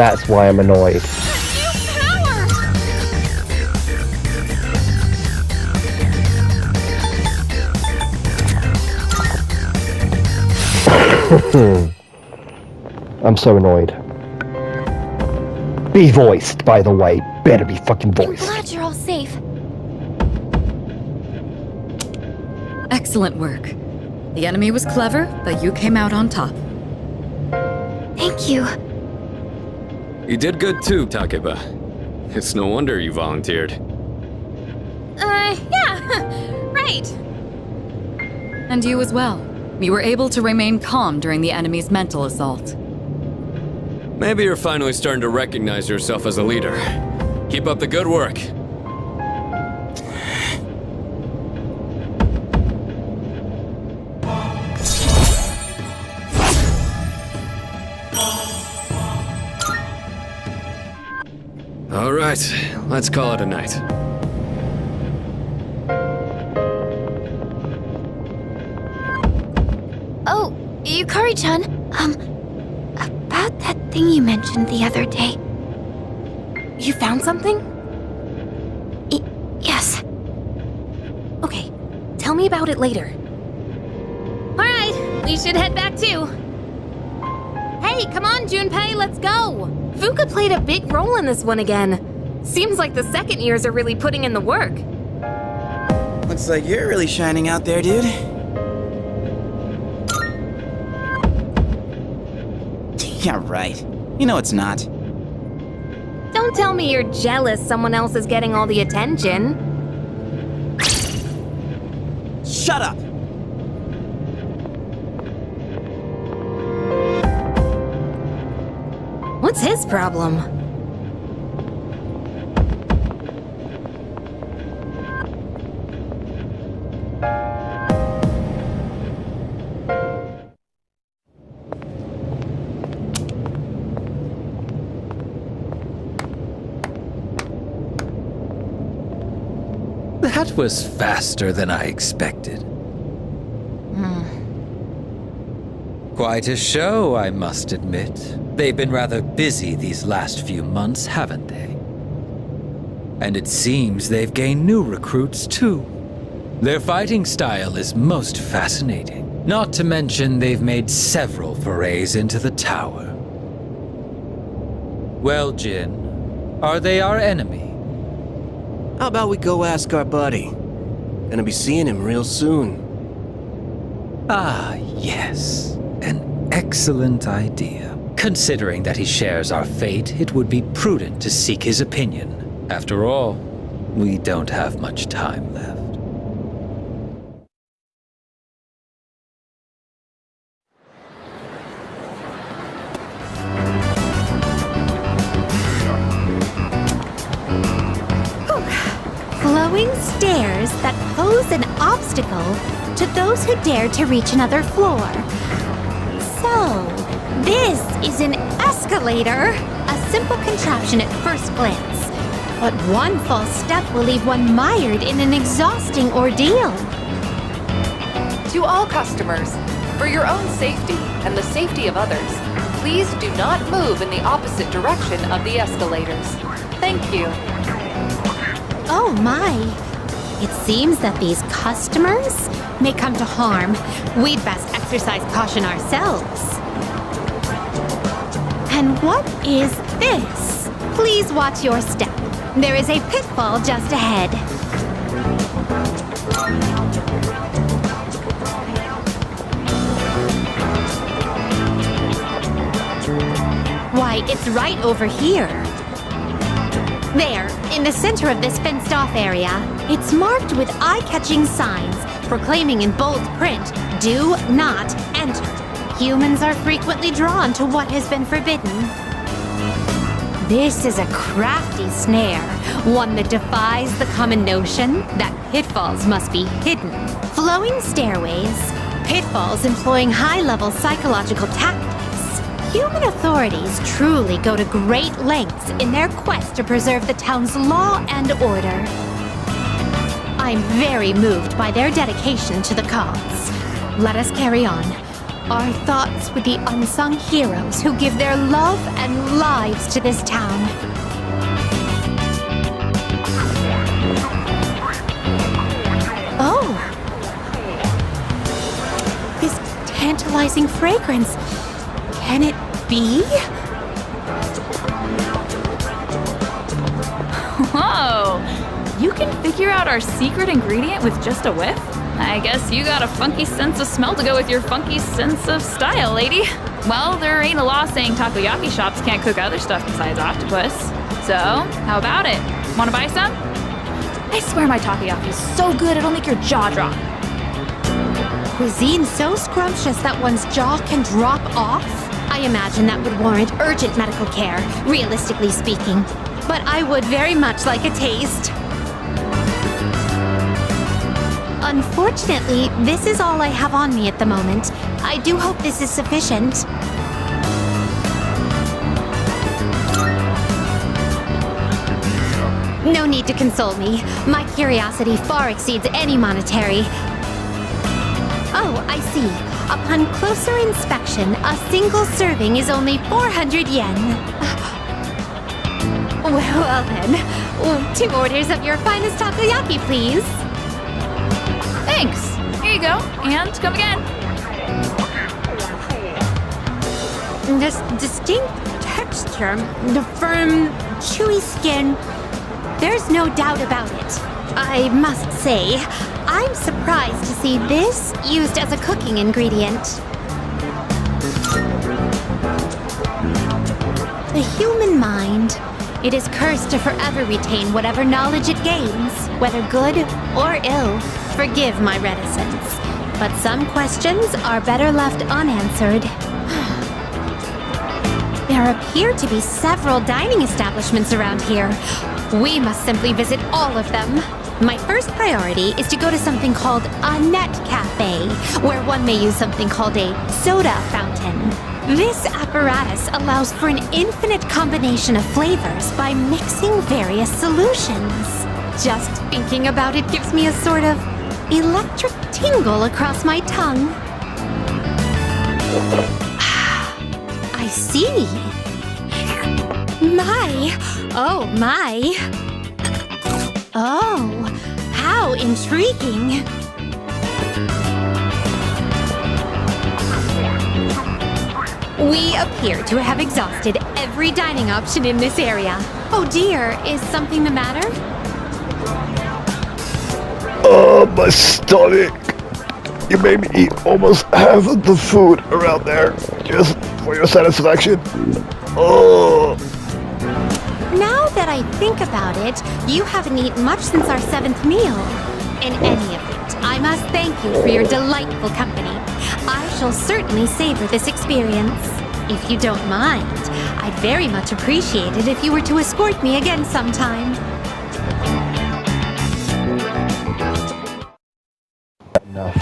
That's why I'm annoyed. I'm so annoyed. Be voiced, by the way. Better be fucking voiced. I'm glad you're all safe. Excellent work. The enemy was clever, but you came out on top. Thank you. You did good too, Takeba. It's no wonder you volunteered. Yeah, right. And you as well. You were able to remain calm during the enemy's mental assault. Maybe you're finally starting to recognize yourself as a leader. Keep up the good work. All right, let's call it a night. Oh, Yukari-chan, about that thing you mentioned the other day. You found something? Yes. Okay, tell me about it later. Alright, we should head back too. Hey, come on, Junpei, let's go! Fuka played a big role in this one again. Seems like the second years are really putting in the work. Looks like you're really shining out there, dude. Yeah, right. You know it's not. Don't tell me you're jealous someone else is getting all the attention. Shut up! What's his problem? That was faster than I expected. Quite a show, I must admit. They've been rather busy these last few months, haven't they? And it seems they've gained new recruits, too. Their fighting style is most fascinating. Not to mention they've made several forays into the tower. Well, Jin, are they our enemy? How about we go ask our buddy? Gonna be seeing him real soon. Ah, yes. An excellent idea. Considering that he shares our fate, it would be prudent to seek his opinion. After all, we don't have much time left. Flowing stairs that pose an obstacle to those who dare to reach another floor. So, this is an escalator, a simple contraption at first glance. But one false step will leave one mired in an exhausting ordeal. To all customers, for your own safety and the safety of others, please do not move in the opposite direction of the escalators. Thank you. Oh my. It seems that these customers may come to harm. We'd best exercise caution ourselves. And what is this? Please watch your step. There is a pitfall just ahead. Why, it's right over here. There, in the center of this fenced-off area, it's marked with eye-catching signs proclaiming in bold print, "Do not enter." Humans are frequently drawn to what has been forbidden. This is a crafty snare, one that defies the common notion that pitfalls must be hidden. Flowing stairways, pitfalls employing high-level psychological tactics. Human authorities truly go to great lengths in their quest to preserve the town's law and order. I'm very moved by their dedication to the cause. Let us carry on. Our thoughts with the unsung heroes who give their love and lives to this town. Oh! This tantalizing fragrance. Can it be? Whoa! You can figure out our secret ingredient with just a whiff? I guess you got a funky sense of smell to go with your funky sense of style, lady. Well, there ain't a law saying takoyaki shops can't cook other stuff besides octopus. So, how about it? Wanna buy some? I swear my takoyaki's so good it'll make your jaw drop. Cuisine so scrumptious that one's jaw can drop off? I imagine that would warrant urgent medical care, realistically speaking. But I would very much like a taste. Unfortunately, this is all I have on me at the moment. I do hope this is sufficient. No need to console me. My curiosity far exceeds any monetary. Oh, I see. Upon closer inspection, a single serving is only 400 yen. Well then, 2 orders of your finest takoyaki, please. Thanks. Here you go. And come again. This distinct texture, the firm, chewy skin, there's no doubt about it. I must say, I'm surprised to see this used as a cooking ingredient. The human mind. It is cursed to forever retain whatever knowledge it gains, whether good or ill. Forgive my reticence, but some questions are better left unanswered. There appear to be several dining establishments around here. We must simply visit all of them. My first priority is to go to something called a net cafe, where one may use something called a soda fountain. This apparatus allows for an infinite combination of flavors by mixing various solutions. Just thinking about it gives me a sort of electric tingle across my tongue. I see. My. Oh, how intriguing. We appear to have exhausted every dining option in this area. Oh dear, is something the matter? Oh, my stomach. You made me eat almost half of the food around there, just for your satisfaction. Oh. Now that I think about it, you haven't eaten much since our 7th meal. In any event, I must thank you for your delightful company. I shall certainly savor this experience. If you don't mind, I'd very much appreciate it if you were to escort me again sometime. Enough.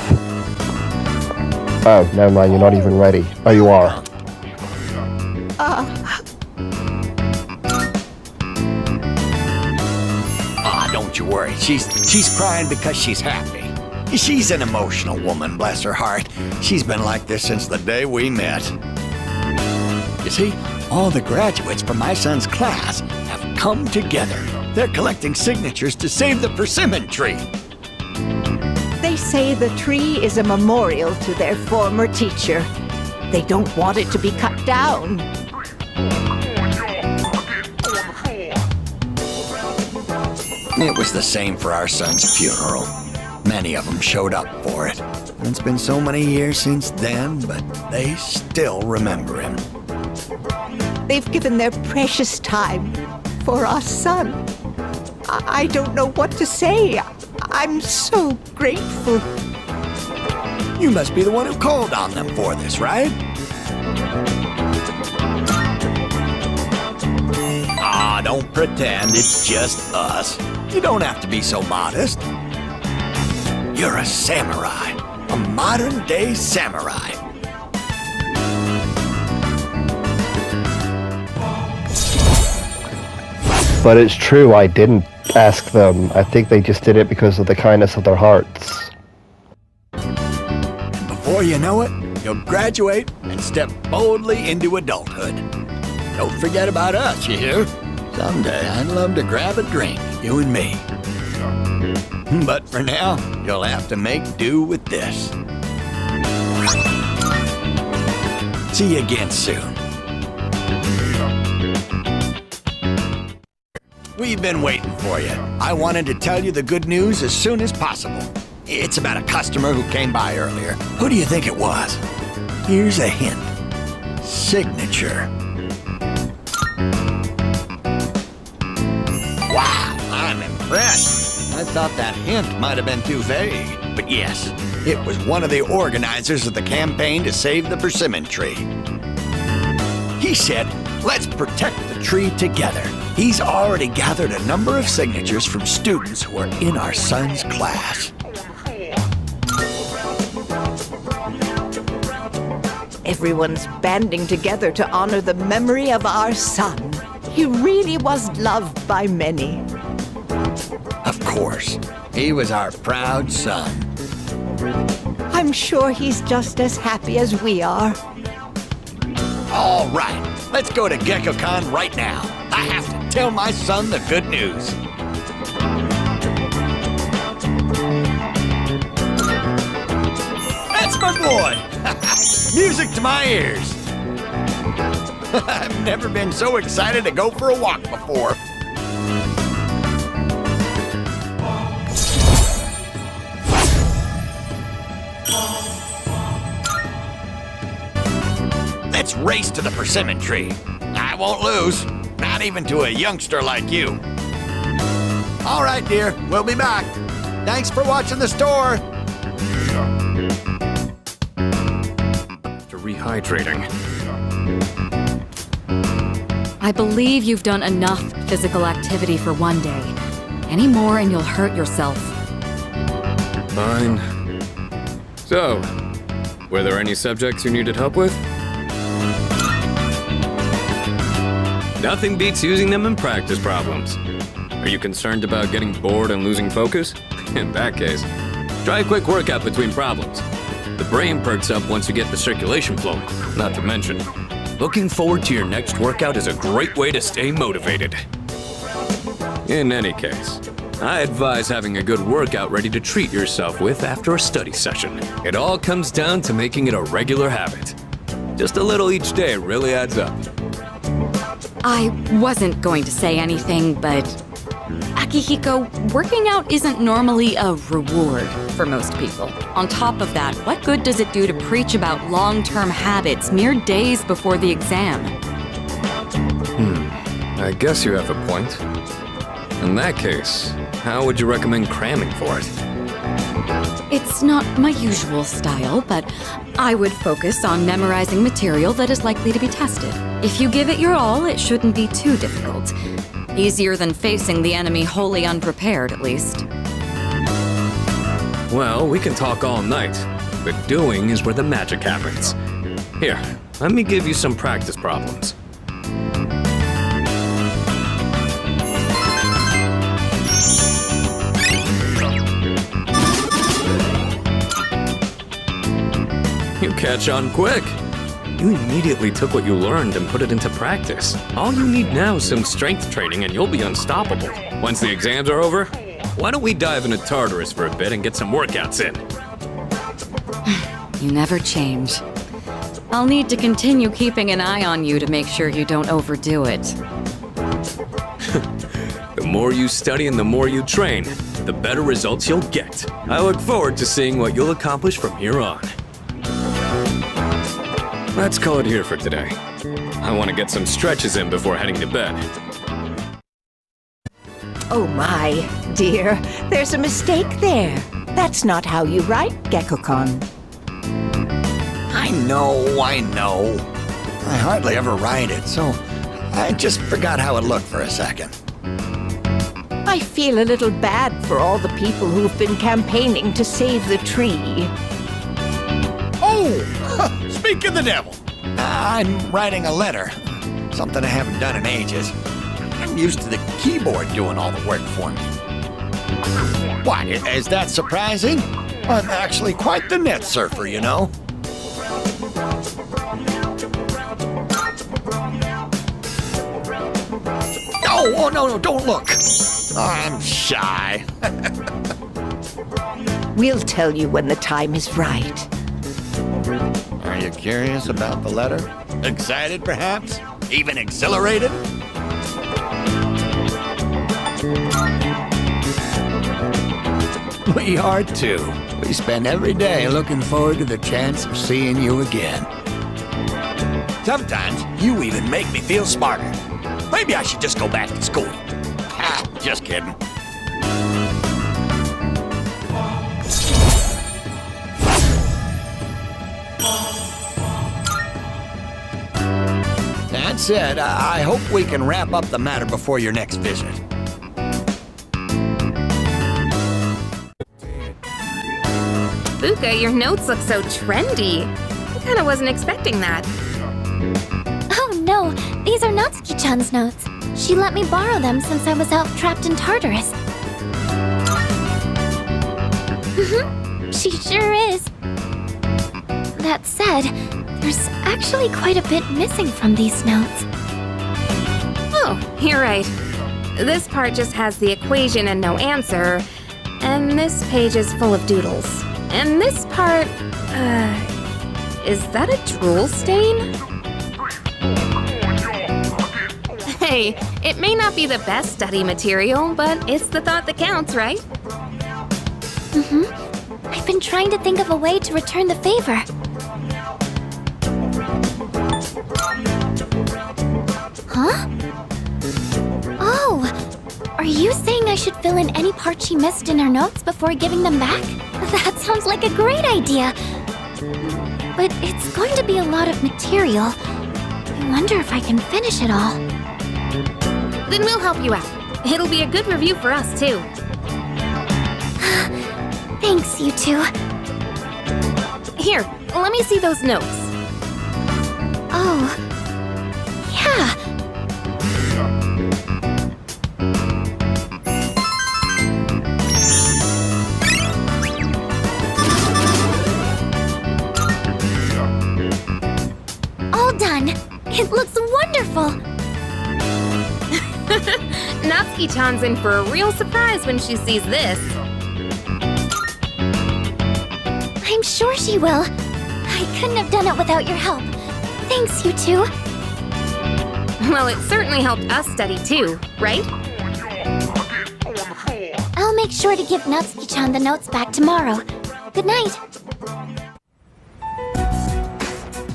Oh, never mind, you're not even ready. Oh, you are. Don't you worry. She's crying because she's happy. She's an emotional woman, bless her heart. She's been like this since the day we met. You see, all the graduates from my son's class have come together. They're collecting signatures to save the persimmon tree. They say the tree is a memorial to their former teacher. They don't want it to be cut down. It was the same for our son's funeral. Many of them showed up for it. It's been so many years since then, but they still remember him. They've given their precious time for our son. I don't know what to say. I'm so grateful. You must be the one who called on them for this, right? Ah, don't pretend it's just us. You don't have to be so modest. You're a samurai, a modern-day samurai. But it's true, I didn't ask them. I think they just did it because of the kindness of their hearts. Before you know it, you'll graduate and step boldly into adulthood. Don't forget about us, you hear? Someday I'd love to grab a drink, you and me. But for now, you'll have to make do with this. See you again soon. We've been waiting for you. I wanted to tell you the good news as soon as possible. It's about a customer who came by earlier. Who do you think it was? Here's a hint. Signature. Wow, I'm impressed. I thought that hint might have been too vague. But yes, it was one of the organizers of the campaign to save the persimmon tree. He said, let's protect the tree together. He's already gathered a number of signatures from students who are in our son's class. Everyone's banding together to honor the memory of our son. He really was loved by many. Of course, he was our proud son. I'm sure he's just as happy as we are. All right, let's go to GeckoCon right now. I have to tell my son the good news. That's my boy! Music to my ears. I've never been so excited to go for a walk before. Let's race to the persimmon tree. I won't lose, not even to a youngster like you. All right, dear, we'll be back. Thanks for watching the store. Rehydrating. I believe you've done enough physical activity for one day. Any more and you'll hurt yourself. Fine. So, were there any subjects you needed help with? Nothing beats using them in practice problems. Are you concerned about getting bored and losing focus? In that case, try a quick workout between problems. The brain perks up once you get the circulation flowing. Not to mention, looking forward to your next workout is a great way to stay motivated. In any case, I advise having a good workout ready to treat yourself with after a study session. It all comes down to making it a regular habit. Just a little each day really adds up. I wasn't going to say anything, but Akihiko, working out isn't normally a reward for most people. On top of that, what good does it do to preach about long-term habits mere days before the exam? I guess you have a point. In that case, how would you recommend cramming for it? It's not my usual style, but I would focus on memorizing material that is likely to be tested. If you give it your all, it shouldn't be too difficult. Easier than facing the enemy wholly unprepared, at least. Well, we can talk all night, but doing is where the magic happens. Here, let me give you some practice problems. You catch on quick. You immediately took what you learned and put it into practice. All you need now is some strength training and you'll be unstoppable. Once the exams are over, why don't we dive into Tartarus for a bit and get some workouts in? You never change. I'll need to continue keeping an eye on you to make sure you don't overdo it. The more you study and the more you train, the better results you'll get. I look forward to seeing what you'll accomplish from here on. Let's call it here for today. I want to get some stretches in before heading to bed. Oh my, dear, there's a mistake there. That's not how you write GeckoCon. I know. I hardly ever write it, so I just forgot how it looked for a second. I feel a little bad for all the people who've been campaigning to save the tree. Oh, speak of the devil. I'm writing a letter. Something I haven't done in ages. I'm used to the keyboard doing all the work for me. What, is that surprising? I'm actually quite the net surfer, you know. Oh, no, don't look. I'm shy. We'll tell you when the time is right. Are you curious about the letter? Excited, perhaps? Even exhilarated? We are too. We spend every day looking forward to the chance of seeing you again. Sometimes you even make me feel smarter. Maybe I should just go back to school. Ha, just kidding. That said, I hope we can wrap up the matter before your next visit. Fuka, your notes look so trendy. I kinda wasn't expecting that. Oh no, these are Natsuki-chan's notes. She let me borrow them since I was out trapped in Tartarus. She sure is. That said, there's actually quite a bit missing from these notes. Oh, you're right. This part just has the equation and no answer, and this page is full of doodles. And this part, is that a drool stain? Hey, it may not be the best study material, but it's the thought that counts, right? I've been trying to think of a way to return the favor. Huh? Oh! Are you saying I should fill in any part she missed in her notes before giving them back? That sounds like a great idea. But it's going to be a lot of material. I wonder if I can finish it all. Then we'll help you out. It'll be a good review for us, too. Thanks, you two. Here, let me see those notes. Oh. Yeah. All done. It looks wonderful. Natsuki-chan's in for a real surprise when she sees this. I'm sure she will. I couldn't have done it without your help. Thanks, you two. Well, it certainly helped us study too, right? I'll make sure to give Natsuki-chan the notes back tomorrow. Good night.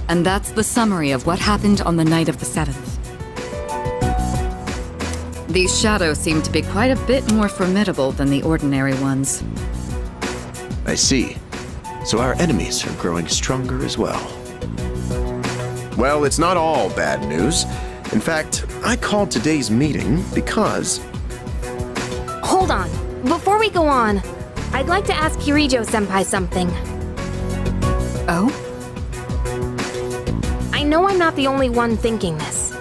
And that's the summary of what happened on the night of the 7th. These shadows seem to be quite a bit more formidable than the ordinary ones. I see. So our enemies are growing stronger as well. Well, it's not all bad news. In fact, I called today's meeting because... Hold on. Before we go on, I'd like to ask Kirijo-senpai something. Oh? I know I'm not the only one thinking this.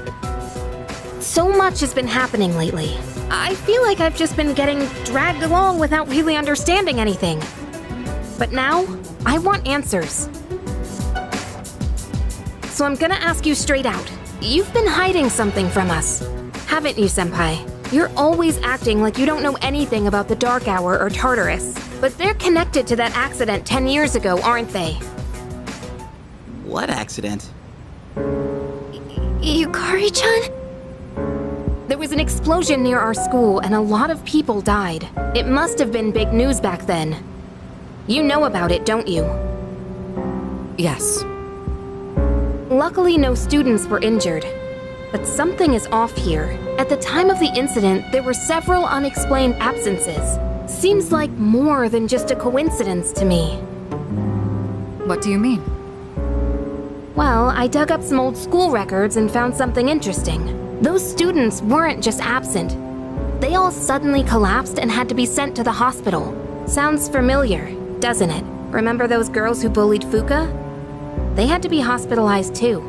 So much has been happening lately. I feel like I've just been getting dragged along without really understanding anything. But now, I want answers. So I'm gonna ask you straight out. You've been hiding something from us, haven't you, Senpai? You're always acting like you don't know anything about the Dark Hour or Tartarus. But they're connected to that accident 10 years ago, aren't they? What accident? Yukari-chan? There was an explosion near our school and a lot of people died. It must have been big news back then. You know about it, don't you? Yes. Luckily, no students were injured. But something is off here. At the time of the incident, there were several unexplained absences. Seems like more than just a coincidence to me. What do you mean? Well, I dug up some old school records and found something interesting. Those students weren't just absent. They all suddenly collapsed and had to be sent to the hospital. Sounds familiar, doesn't it? Remember those girls who bullied Fuka? They had to be hospitalized too.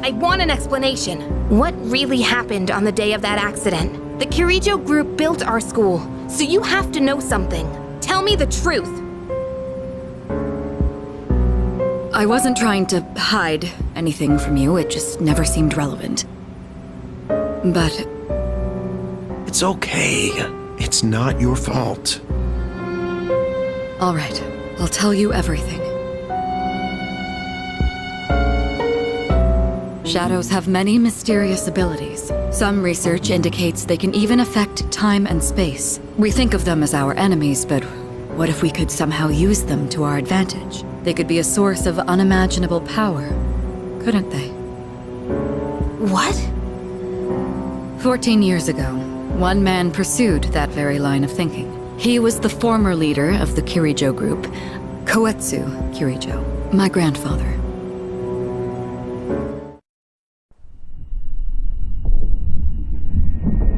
I want an explanation. What really happened on the day of that accident? The Kirijo group built our school, so you have to know something. Tell me the truth. I I wasn't trying to hide anything from you, it just never seemed relevant. But... It's okay. It's not your fault. all right, I'll tell you everything. Shadows have many mysterious abilities. Some research indicates they can even affect time and space. We think of them as our enemies, but what if we could somehow use them to our advantage? They could be a source of unimaginable power, couldn't they? What? 14 years ago, one man pursued that very line of thinking. He was the former leader of the Kirijo group, Koetsu Kirijo, my grandfather.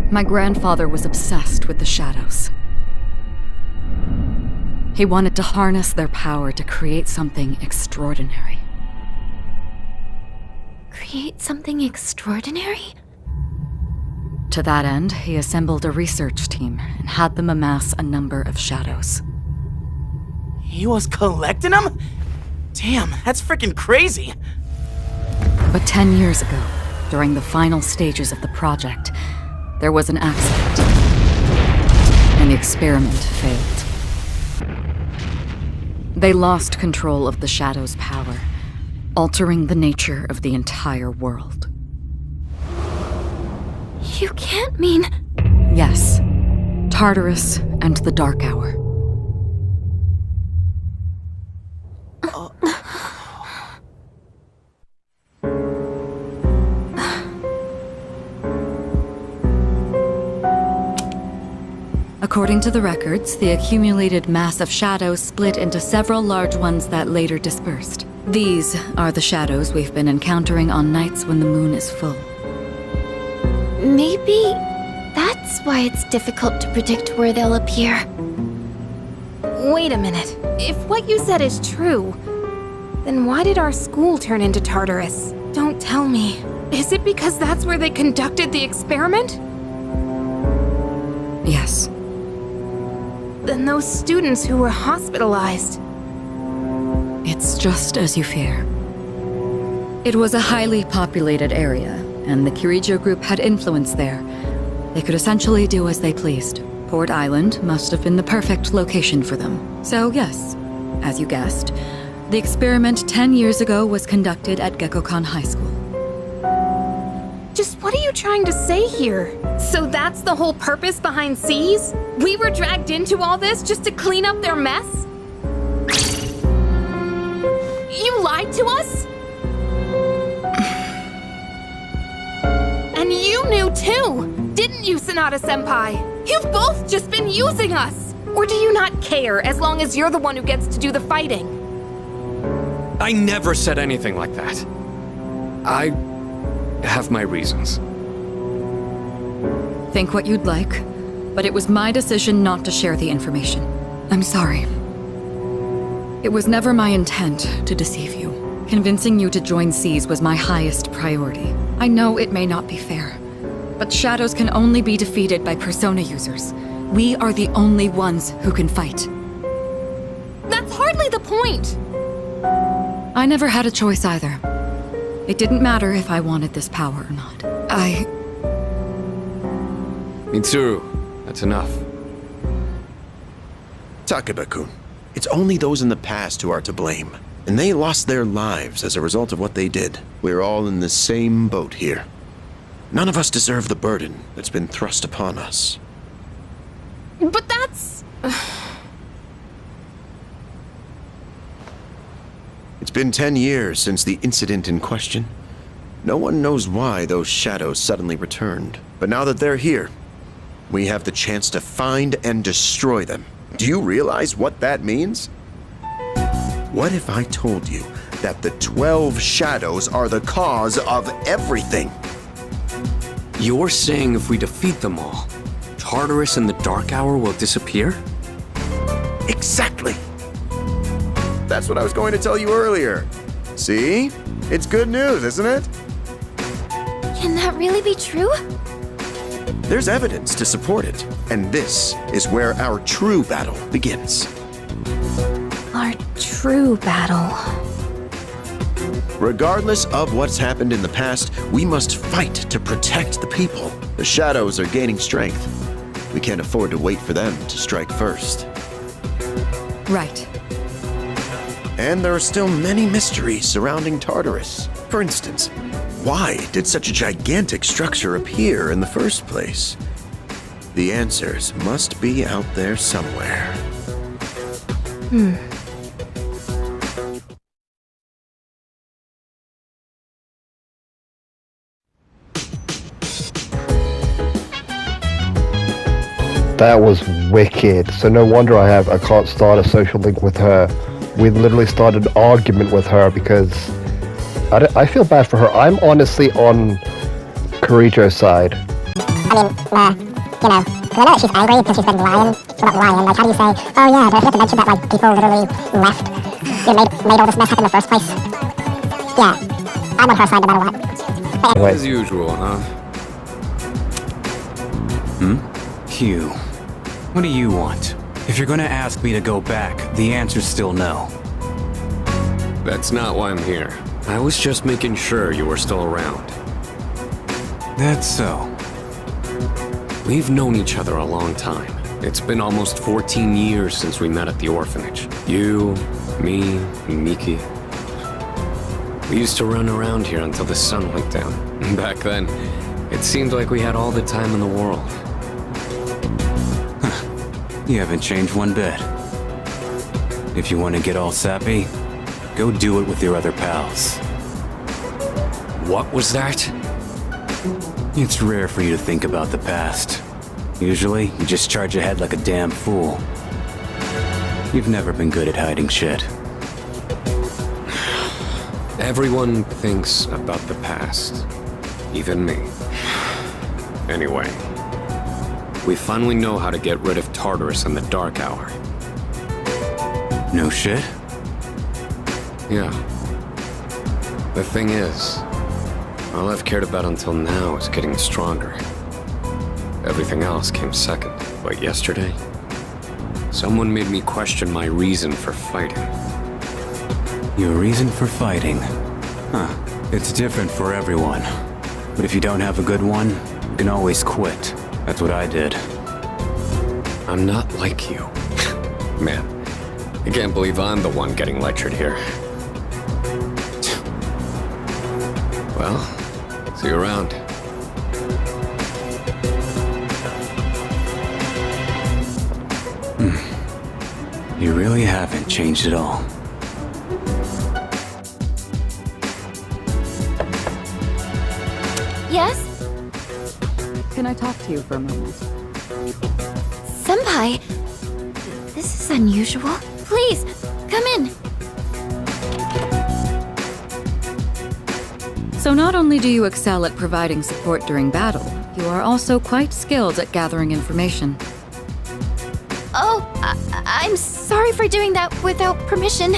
My grandfather was obsessed with the shadows. He wanted to harness their power to create something extraordinary. Create something extraordinary? To that end, he assembled a research team and had them amass a number of shadows. He was collecting them? Damn, that's freaking crazy. But 10 years ago, during the final stages of the project, there was an accident, and the experiment failed. They lost control of the Shadow's power, altering the nature of the entire world. You can't mean... Yes, Tartarus and the Dark Hour. According to the records, the accumulated mass of shadows split into several large ones that later dispersed. These are the shadows we've been encountering on nights when the moon is full. Maybe that's why it's difficult to predict where they'll appear. Wait a minute. If what you said is true, then why did our school turn into Tartarus? Don't tell me. Is it because that's where they conducted the experiment? Yes. Then those students who were hospitalized... It's just as you fear. It was a highly populated area, and the Kirijo group had influence there. They could essentially do as they pleased. Port Island must have been the perfect location for them. So yes, as you guessed, the experiment 10 years ago was conducted at Gekkokan High School. Just what are you trying to say here? So that's the whole purpose behind C's? We were dragged into all this just to clean up their mess? You lied to us? And you knew too, didn't you, Sanada-senpai? You've both just been using us! Or do you not care as long as you're the one who gets to do the fighting? I never said anything like that. I have my reasons. Think what you'd like, but it was my decision not to share the information. I'm sorry. It was never my intent to deceive you. Convincing you to join C's was my highest priority. I know it may not be fair, but shadows can only be defeated by persona users. We are the only ones who can fight. That's hardly the point! I never had a choice either. It didn't matter if I wanted this power or not. Mitsuru, that's enough. Takeba-kun, it's only those in the past who are to blame. And they lost their lives as a result of what they did. We're all in the same boat here. None of us deserve the burden that's been thrust upon us. But that's... It's been 10 years since the incident in question. No one knows why those shadows suddenly returned. But now that they're here, we have the chance to find and destroy them. Do you realize what that means? What if I told you that the 12 shadows are the cause of everything? You're saying if we defeat them all, Tartarus and the Dark Hour will disappear? Exactly. That's what I was going to tell you earlier. See? It's good news, isn't it? Can that really be true? There's evidence to support it, and this is where our true battle begins. Our true battle. Regardless of what's happened in the past, we must fight to protect the people. The shadows are gaining strength. We can't afford to wait for them to strike first. Right. And there are still many mysteries surrounding Tartarus. For instance, why did such a gigantic structure appear in the first place? The answers must be out there somewhere. That was wicked. So no wonder I can't start a social link with her. We literally started an argument with her because I feel bad for her. I'm honestly on Kirijo's side. I mean, you know, because I know that she's angry because she's been lying. Well, not lying, like, how do you say, oh yeah, do I have to mention that, like, people literally left, you know, made all this mess happen in the first place? Yeah, I'm on her side no matter what. But, As usual, huh? Hugh, what do you want? If you're gonna ask me to go back, the answer's still no. That's not why I'm here. I was just making sure you were still around. That's so. We've known each other a long time. It's been almost 14 years since we met at the orphanage. You, me, Miki. We used to run around here until the sun went down. Back then, it seemed like we had all the time in the world. You haven't changed one bit. If you want to get all sappy, go do it with your other pals. What was that? It's rare for you to think about the past. Usually, you just charge ahead like a damn fool. You've never been good at hiding shit. Everyone thinks about the past. Even me. Anyway, we finally know how to get rid of Tartarus in the dark hour. No shit? Yeah. The thing is, all I've cared about until now is getting stronger. Everything else came second. But yesterday, someone made me question my reason for fighting. Your reason for fighting? Huh. It's different for everyone. But if you don't have a good one, you can always quit. That's what I did. I'm not like you. Man, I can't believe I'm the one getting lectured here. Well, see you around. You really haven't changed at all. Yes? Can I talk to you for a moment? Senpai, this is unusual. Please, come in. So not only do you excel at providing support during battle, you are also quite skilled at gathering information. Oh, I'm sorry for doing that without permission.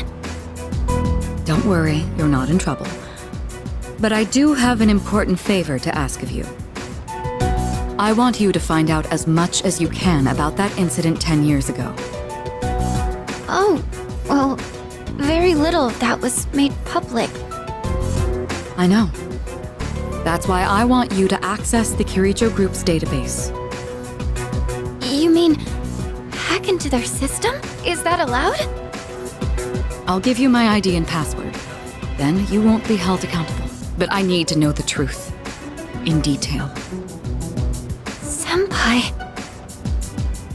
Don't worry, you're not in trouble. But I do have an important favor to ask of you. I want you to find out as much as you can about that incident 10 years ago. Oh, well, very little of that was made public. I know. That's why I want you to access the Kirijo Group's database. You mean hack into their system? Is that allowed? I'll give you my ID and password. Then you won't be held accountable. But I need to know the truth. In detail. Senpai.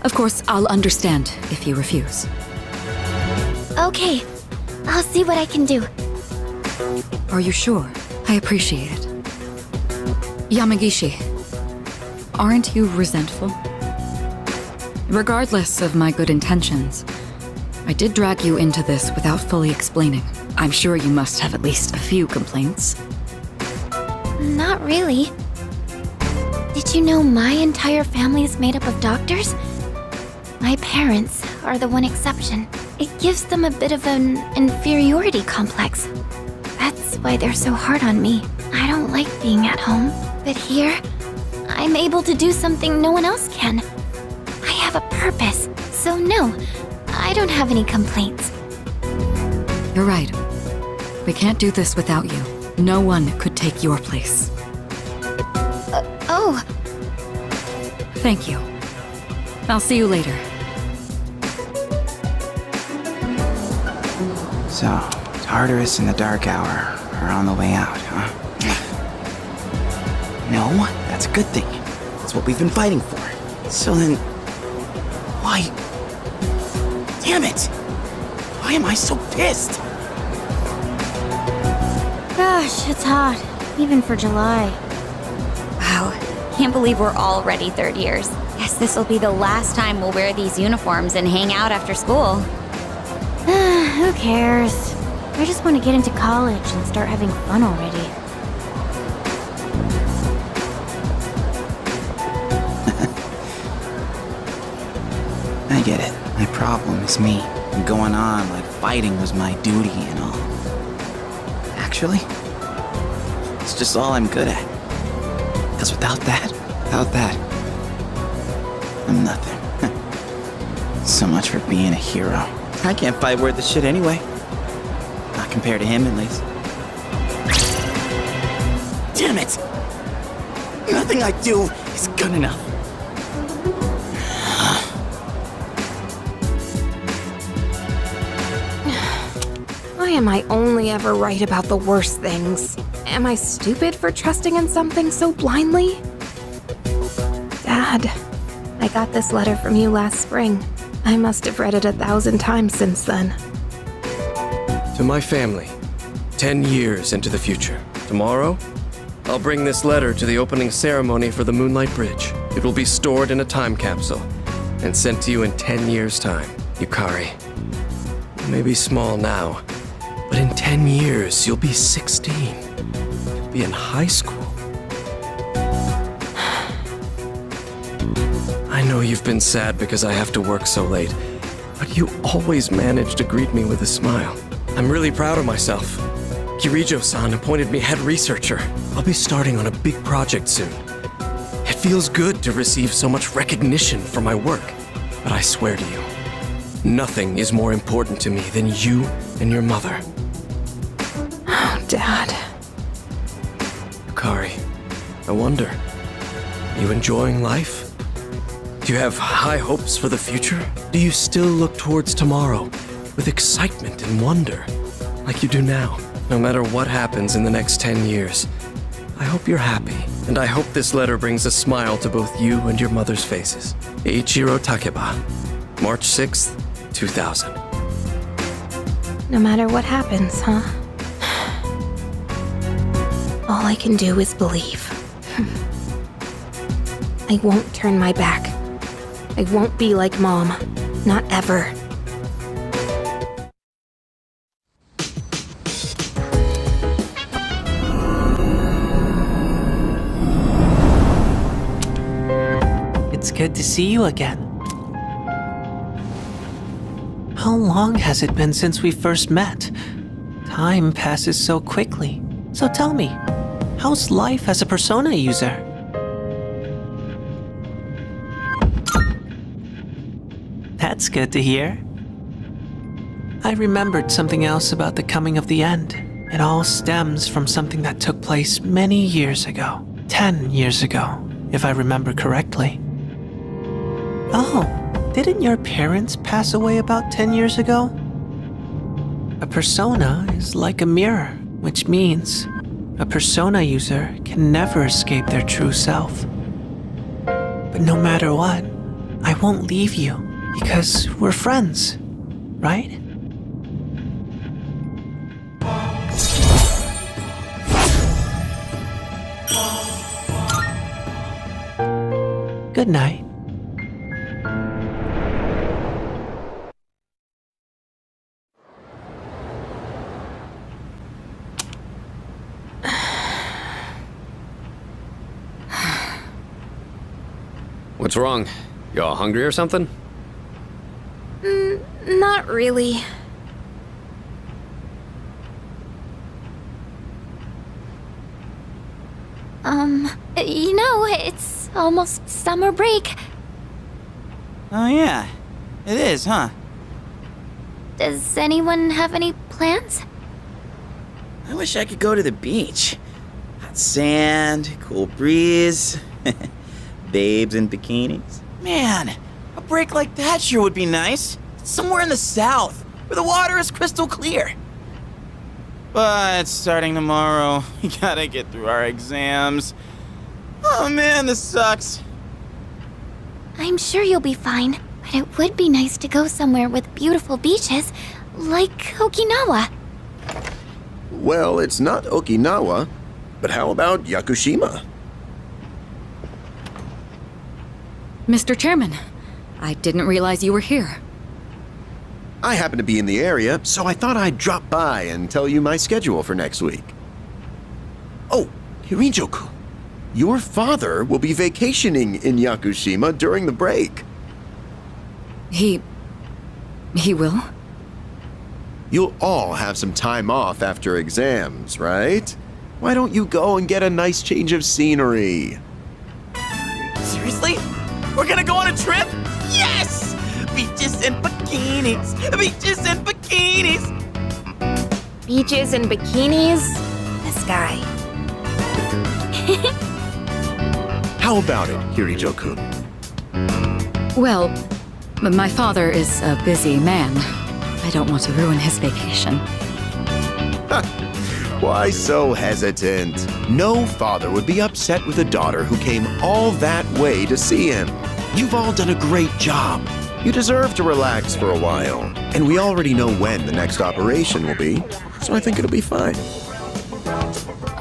Of course, I'll understand if you refuse. Okay, I'll see what I can do. Are you sure? I appreciate it. Yamagishi, aren't you resentful? Regardless of my good intentions, I did drag you into this without fully explaining. I'm sure you must have at least a few complaints. Not really. Did you know my entire family is made up of doctors? My parents are the one exception. It gives them a bit of an inferiority complex. That's why they're so hard on me. I don't like being at home. But here, I'm able to do something no one else can. I have a purpose, so no, I don't have any complaints. You're right. We can't do this without you. No one could take your place. Oh, Thank you. I'll see you later. So, Tartarus and the Dark Hour are on the way out, huh? No, that's a good thing. That's what we've been fighting for. So then... why... damn it! Why am I so pissed? Gosh, it's hot. Even for July. Wow. Can't believe we're already third years. Guess this will be the last time we'll wear these uniforms and hang out after school. Who cares? I just want to get into college and start having fun already. I get it. My problem is me. I'm going on like fighting was my duty and all. Actually, it's just all I'm good at. Because without that, I'm nothing. So much for being a hero. I can't fight worth the shit anyway. Not compared to him, at least. Damn it! Nothing I do is good enough. why am I only ever right about the worst things? Am I stupid for trusting in something so blindly? Dad, I got this letter from you last spring. I must have read it 1,000 times since then. To my family, 10 years into the future. Tomorrow, I'll bring this letter to the opening ceremony for the Moonlight Bridge. It will be stored in a time capsule and sent to you in 10 years' time, Yukari. You may be small now, but in 10 years, you'll be 16. You'll be in high school. I know you've been sad because I have to work so late, but you always manage to greet me with a smile. I'm really proud of myself. Kirijo-san appointed me head researcher. I'll be starting on a big project soon. It feels good to receive so much recognition for my work, but I swear to you, nothing is more important to me than you and your mother. Oh, Dad. Yukari, I wonder, you enjoying life? Do you have high hopes for the future? Do you still look towards tomorrow with excitement and wonder, like you do now? No matter what happens in the next 10 years, I hope you're happy, and I hope this letter brings a smile to both you and your mother's faces. Eiichiro Takeba, March 6th, 2000. No matter what happens, huh? All I can do is believe. I won't turn my back. I won't be like Mom. Not ever. It's good to see you again. How long has it been since we first met? Time passes so quickly. So tell me, how's life as a Persona user? That's good to hear. I remembered something else about the coming of the end. It all stems from something that took place many years ago. 10 years ago, if I remember correctly. Oh, didn't your parents pass away about 10 years ago? A persona is like a mirror, which means a persona user can never escape their true self. But no matter what, I won't leave you. Because we're friends, right? Good night. What's wrong? You all hungry or something? Not really. You know, it's almost summer break. Oh yeah, it is, huh? Does anyone have any plans? I wish I could go to the beach. Hot sand, cool breeze, babes in bikinis. Man, a break like that sure would be nice. Somewhere in the south, where the water is crystal clear. But starting tomorrow, we gotta get through our exams. Oh man, this sucks. I'm sure you'll be fine, but it would be nice to go somewhere with beautiful beaches, like Okinawa. Well, it's not Okinawa, but how about Yakushima? Mr. Chairman, I didn't realize you were here. I happen to be in the area, so I thought I'd drop by and tell you my schedule for next week. Oh, Hirijo-kun, your father will be vacationing in Yakushima during the break. He will? You'll all have some time off after exams, right? Why don't you go and get a nice change of scenery? Seriously? We're gonna go on a trip? Yes! Beaches and bikinis! Beaches and bikinis! Beaches and bikinis? This guy. How about it, Hirijo-kun? Well, my father is a busy man. I don't want to ruin his vacation. Why so hesitant? No father would be upset with a daughter who came all that way to see him. You've all done a great job. You deserve to relax for a while. And we already know when the next operation will be, so I think it'll be fine.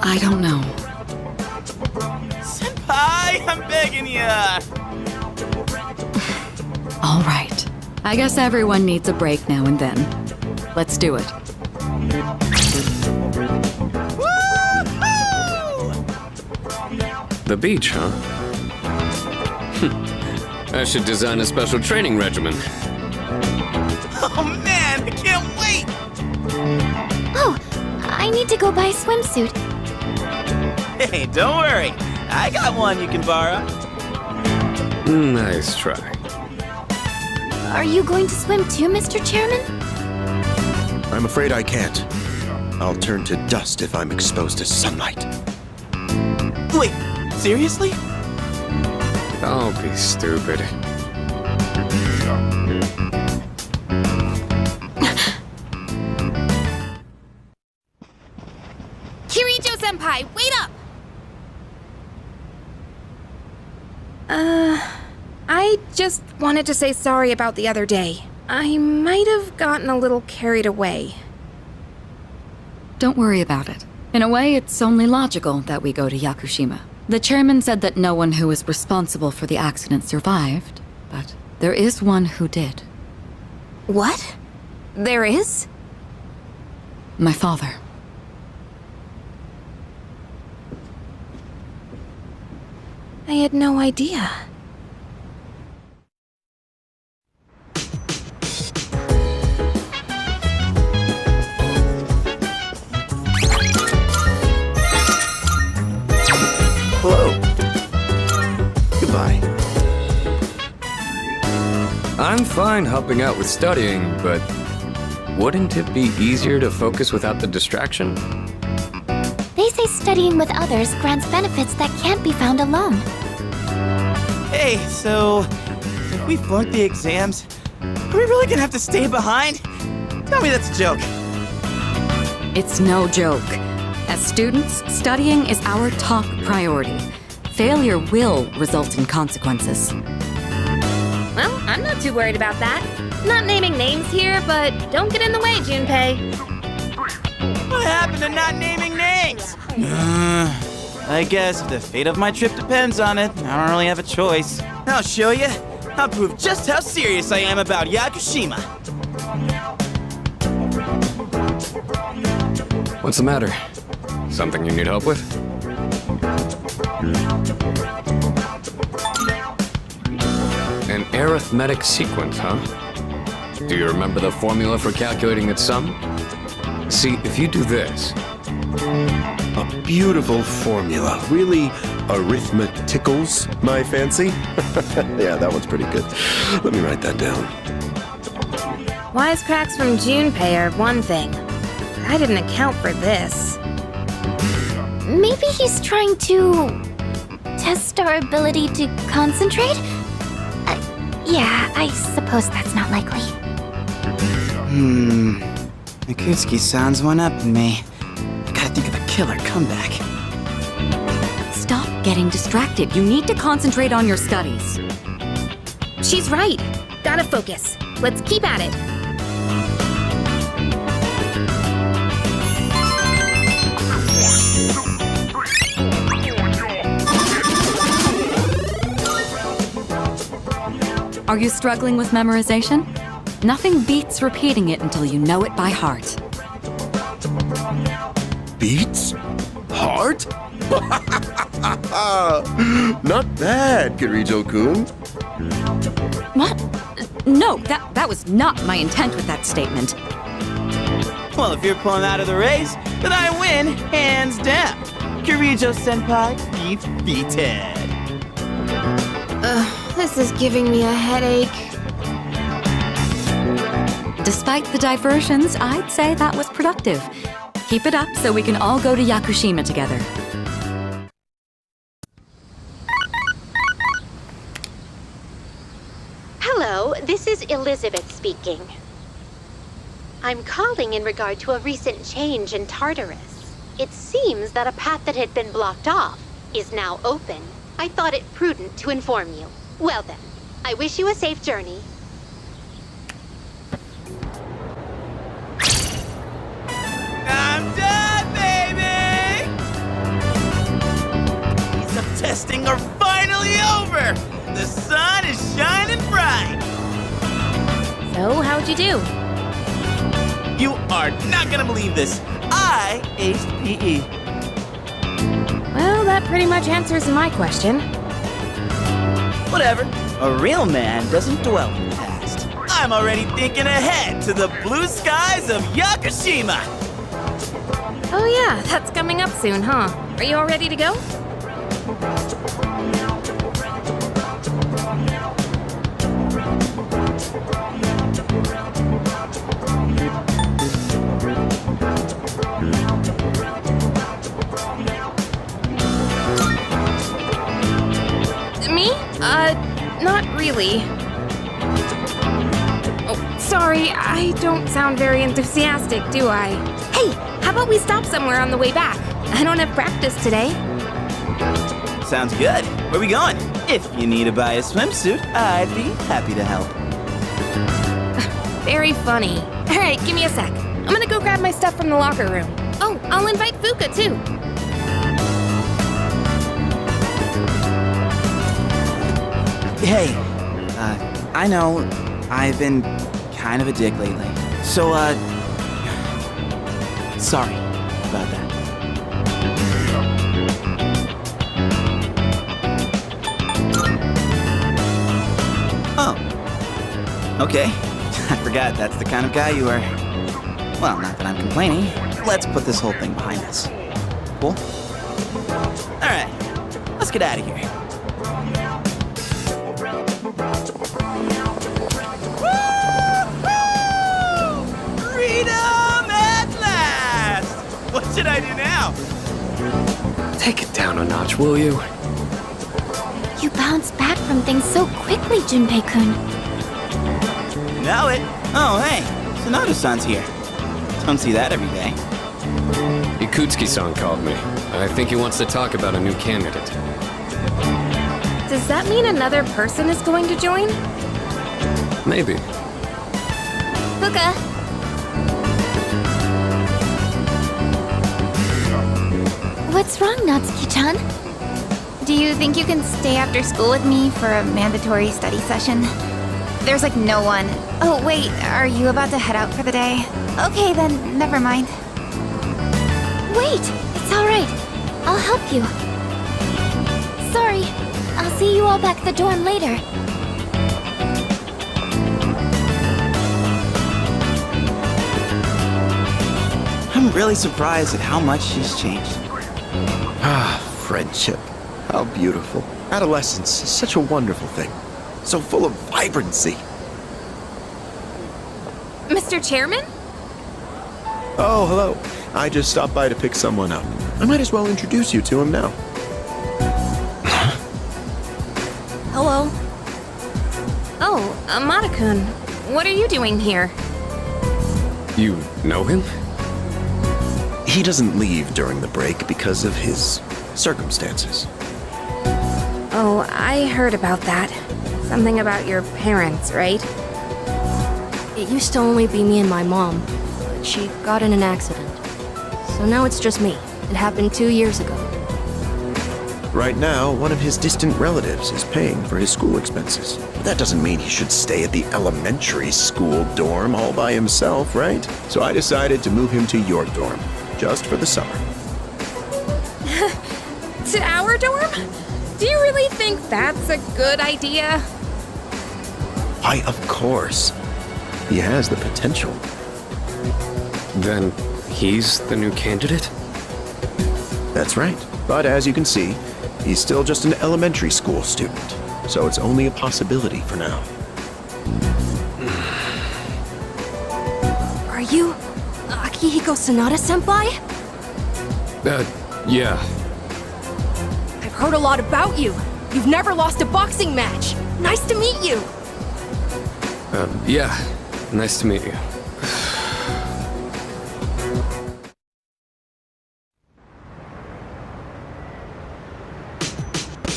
I don't know. Senpai, I'm begging ya! All right. I guess everyone needs a break now and then. Let's do it. The beach, huh? I should design a special training regimen. Oh man, I can't wait! Oh, I need to go buy a swimsuit. Hey, don't worry. I got one you can borrow. Nice try. Are you going to swim too, Mr. Chairman? I'm afraid I can't. I'll turn to dust if I'm exposed to sunlight. Wait, seriously? Don't be stupid. Kirijo-senpai, wait up! I just wanted to say sorry about the other day. I might have gotten a little carried away. Don't worry about it. In a way, it's only logical that we go to Yakushima. The chairman said that no one who was responsible for the accident survived, but there is one who did. What? There is? My father. I had no idea. Hello. Goodbye. I'm fine helping out with studying, but wouldn't it be easier to focus without the distraction? They say studying with others grants benefits that can't be found alone. Hey, so if we flunk the exams, are we really gonna have to stay behind? Tell me that's a joke. It's no joke. As students, studying is our top priority. Failure will result in consequences. Well, I'm not too worried about that. Not naming names here, but don't get in the way, Junpei. What happened to not naming names? I guess if the fate of my trip depends on it, I don't really have a choice. I'll show you. I'll prove just how serious I am about Yakushima. What's the matter? Something you need help with? An arithmetic sequence, huh? Do you remember the formula for calculating its sum? See, if you do this... A beautiful formula. Really arithmeticals, my fancy. Yeah, that one's pretty good. Let me write that down. Wisecracks from Junpei are one thing. I didn't account for this. Maybe he's trying to test our ability to concentrate? Yeah, I suppose that's not likely. Mikutsuki sounds one up in me. I gotta think of a killer comeback. Stop getting distracted. You need to concentrate on your studies. She's right. Gotta focus. Let's keep at it. Are you struggling with memorization? Nothing beats repeating it until you know it by heart. Beats? Heart? Not bad, Kirijo-kun. What? No, that was not my intent with that statement. Well, if you're pulling out of the race, then I win, hands down. Kirijo-senpai, defeated. This is giving me a headache. Despite the diversions, I'd say that was productive. Keep it up so we can all go to Yakushima together. Hello, this is Elizabeth speaking. I'm calling in regard to a recent change in Tartarus. It seems that a path that had been blocked off is now open. I thought it prudent to inform you. Well then, I wish you a safe journey. I'm done, baby! Days of testing are finally over! The sun is shining bright! So, how'd you do? You are not gonna believe this. I aced PE. Well, that pretty much answers my question. Whatever. A real man doesn't dwell in the past. I'm already thinking ahead to the blue skies of Yakushima! Oh yeah, that's coming up soon, huh? Are you all ready to go? Me? Not really. Oh, sorry, I don't sound very enthusiastic, do I? Hey, how about we stop somewhere on the way back? I don't have practice today. Sounds good. Where we going? If you need to buy a swimsuit, I'd be happy to help. Very funny. All right, give me a sec. I'm gonna go grab my stuff from the locker room. Oh, I'll invite Fuka too. Hey, I know I've been kind of a dick lately. So, sorry about that. Oh, okay. I forgot that's the kind of guy you are. Well, not that I'm complaining. Let's put this whole thing behind us. Cool? Alright, let's get out of here. Freedom at last! What should I do now? Take it down a notch, will you? You bounce back from things so quickly, Junpei-kun. Know it. Oh, hey, Sonoda-san's here. Don't see that every day. Ikutsuki-san called me. I think he wants to talk about a new candidate. Does that mean another person is going to join? Maybe. Fuka. What's wrong, Natsuki-chan? Do you think you can stay after school with me for a mandatory study session? There's like no one. Oh, wait, are you about to head out for the day? Okay, then, never mind. Wait, it's all right. I'll help you. Sorry, I'll see you all back at the dorm later. I'm really surprised at how much she's changed. Ah, friendship. How beautiful. Adolescence is such a wonderful thing. So full of vibrancy. Mr. Chairman? Oh, hello. I just stopped by to pick someone up. I might as well introduce you to him now. Hello. Oh, Amada-kun. What are you doing here? You know him? He doesn't leave during the break because of his circumstances. Oh, I heard about that. Something about your parents, right? It used to only be me and my mom, but she got in an accident. So now it's just me. It happened 2 years ago. Right now, one of his distant relatives is paying for his school expenses. But that doesn't mean he should stay at the elementary school dorm all by himself, right? So I decided to move him to your dorm, just for the summer. To our dorm? Do you really think that's a good idea? Why, of course. He has the potential. Then he's the new candidate? That's right. But as you can see, he's still just an elementary school student. So it's only a possibility for now. Are you Akihiko Sanada-senpai? Yeah. I've heard a lot about you. You've never lost a boxing match. Nice to meet you. Yeah. Nice to meet you.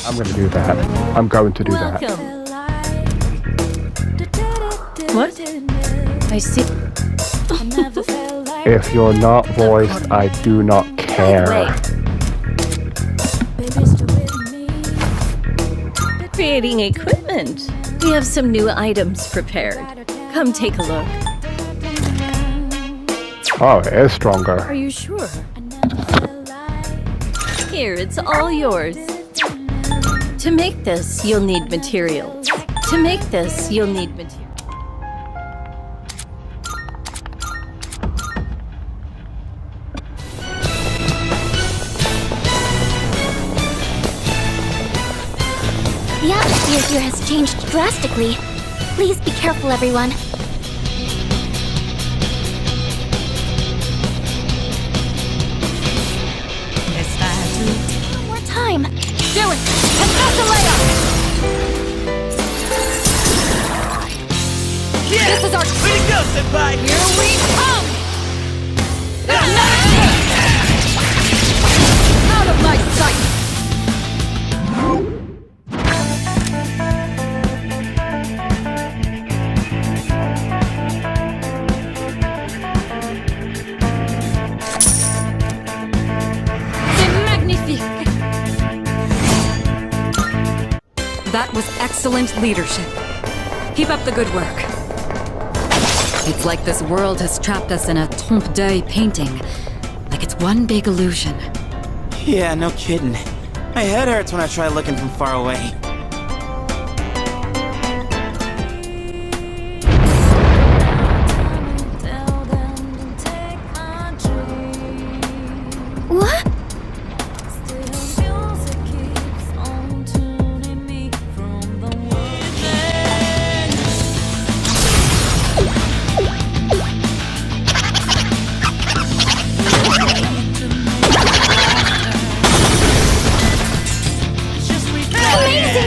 I'm going to do that. I'm going to do that. What? I see. If you're not voiced, I do not care. Creating equipment. We have some new items prepared. Come take a look. Oh, it is stronger. Are you sure? Here, it's all yours. To make this, you'll need materials. To make this, you'll need materials. The atmosphere here has changed drastically. Please be careful, everyone. One more time. Do it! Yeah! This is our way to go, senpai! Here we come! Out of my sight! That was excellent leadership. Keep up the good work. It's like this world has trapped us in a trompe d'oeil painting. Like it's one big illusion. Yeah, no kidding. My head hurts when I try looking from far away. What? Amazing!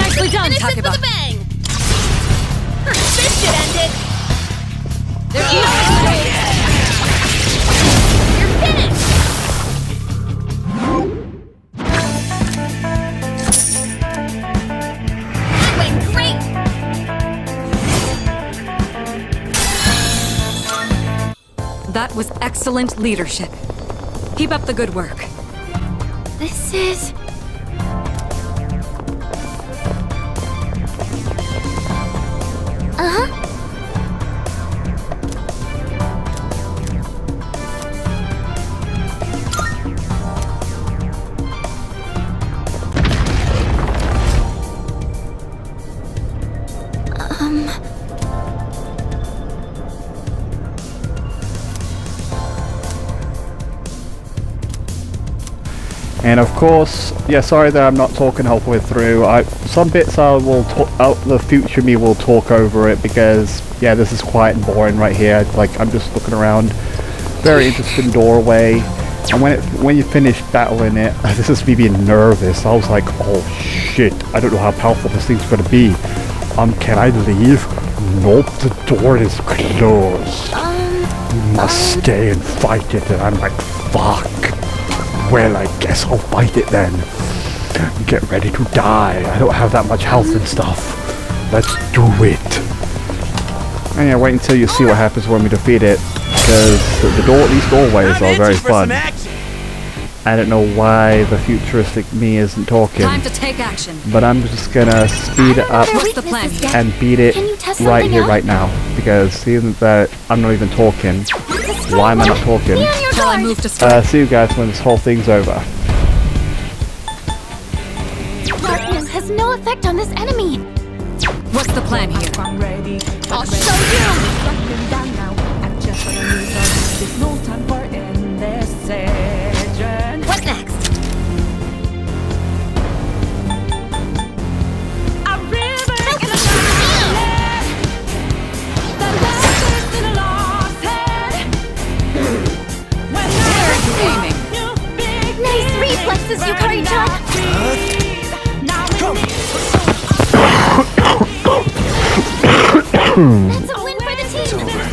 Nicely done, Finish this Takeba. with a bang! This should end it! There's no You're finished! That went great! That was excellent leadership. Keep up the good work. This is... Uh-huh. And of course, yeah, sorry that I'm not talking halfway through. Some bits I will the future me will talk over it because yeah, this is quiet and boring right here. Like I'm just looking around, very interesting doorway. And when you finish battling it, this is me being nervous. I was like, oh shit, I don't know how powerful this thing's gonna be. Can I leave? Nope, the door is closed. Must stay and fight it. And I'm like, fuck. Well, I guess I'll fight it then. Get ready to die. I don't have that much health and stuff. Let's do it. And yeah, wait until you see what happens when we defeat it. Because these doorways are very fun. I don't know why the futuristic me isn't talking. Time to take action. But I'm just gonna speed it up What's the plan? and beat it right here, right now. Because seeing that I'm not even talking, why am I not talking? Shall I move to start? See you guys when this whole thing's over. Darkness has no effect on this enemy. What's the plan here? I'll show you! What next? Nice reflexes, Yukari-chan. That's a win for the team.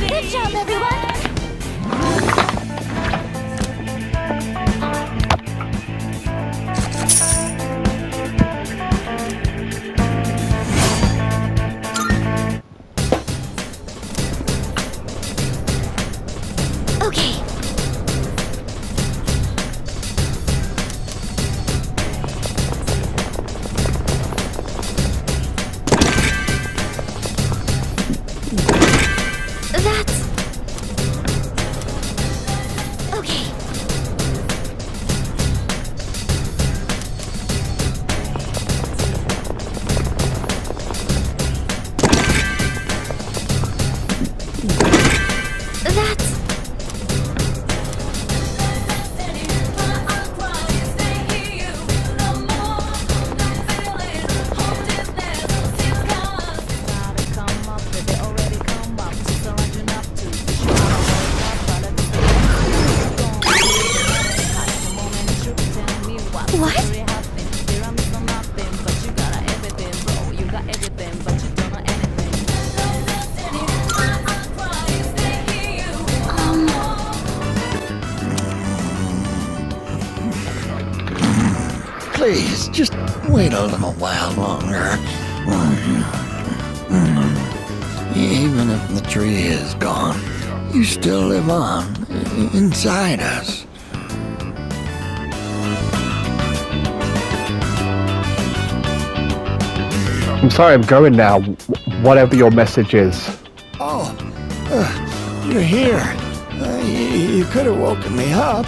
Good job, everyone. Okay. That's... Okay. That's... What? Please, just wait a little while longer. Even if the tree is gone, you still live on inside us. I'm sorry, I'm going now. Whatever your message is. Oh, you're here. You could have woken me up.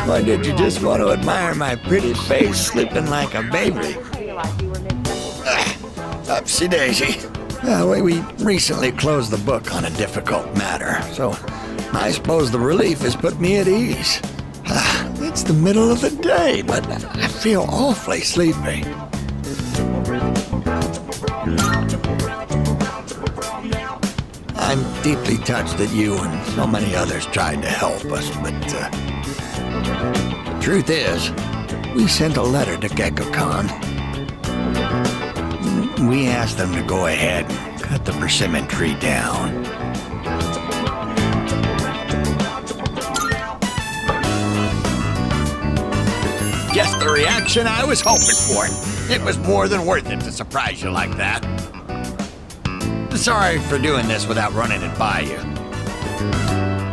Why did you just want to admire my pretty face sleeping like a baby? Upsy daisy. We recently closed the book on a difficult matter, so I suppose the relief has put me at ease. It's the middle of the day, but I feel awfully sleepy. I'm deeply touched that you and so many others tried to help us, but the truth is, we sent a letter to Gekko-kan. We asked them to go ahead and cut the persimmon tree down. Just the reaction I was hoping for. It was more than worth it to surprise you like that. Sorry for doing this without running it by you.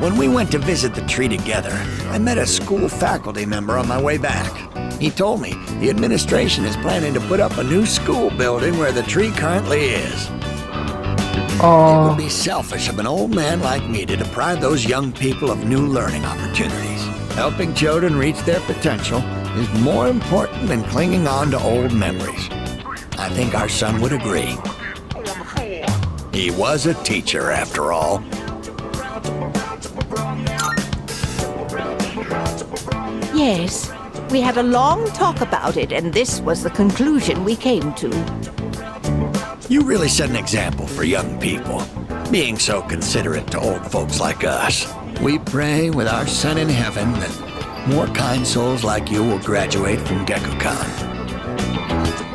When we went to visit the tree together, I met a school faculty member on my way back. He told me the administration is planning to put up a new school building where the tree currently is. It would be selfish of an old man like me to deprive those young people of new learning opportunities. Helping children reach their potential is more important than clinging on to old memories. I think our son would agree. He was a teacher, after all. Yes, we had a long talk about it, and this was the conclusion we came to. You really set an example for young people, being so considerate to old folks like us. We pray with our son in heaven that more kind souls like you will graduate from GeckoCon.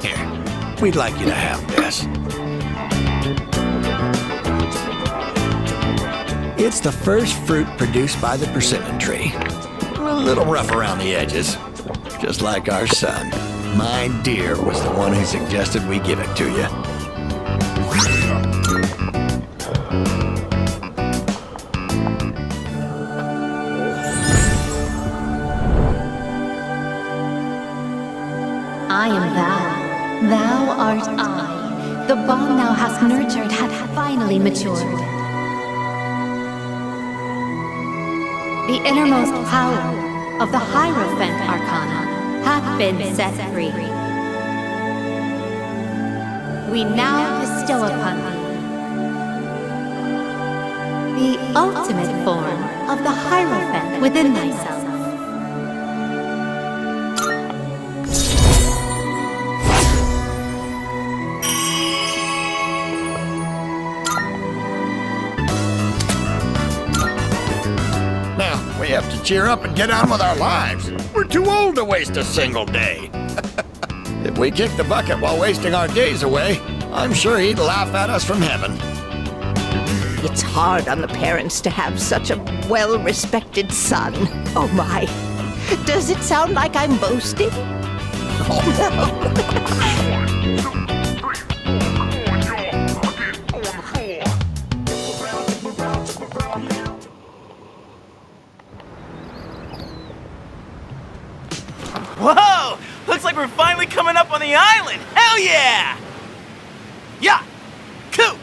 Here, we'd like you to have this. It's the first fruit produced by the persimmon tree. A little rough around the edges, just like our son. My dear was the one who suggested we give it to you. I am thou. Thou art I. The bond thou hast nurtured hath finally matured. The innermost power of the Hierophant Arcana hath been set free. We now bestow upon thee the ultimate form of the Hierophant within thyself. We have to cheer up and get on with our lives. We're too old to waste a single day. If we kick the bucket while wasting our days away, I'm sure he'd laugh at us from heaven. It's hard on the parents to have such a well-respected son. Oh my. Does it sound like I'm boasting? Whoa! Looks like we're finally coming up on the island! Hell yeah! Ya! Ku!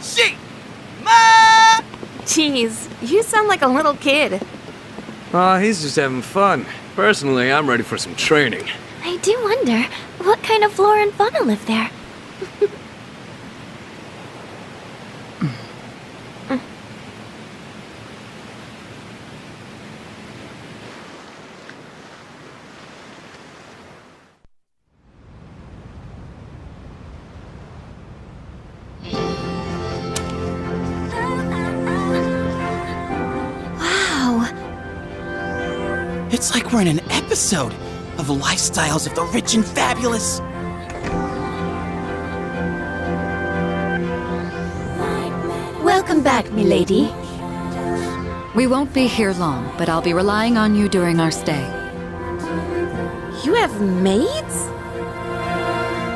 She! Ma! Jeez, you sound like a little kid. He's just having fun. Personally, I'm ready for some training. I do wonder, what kind of flora and fauna live there? It's like we're in an episode of Lifestyles of the Rich and Fabulous. Welcome back, milady. We won't be here long, but I'll be relying on you during our stay. You have maids?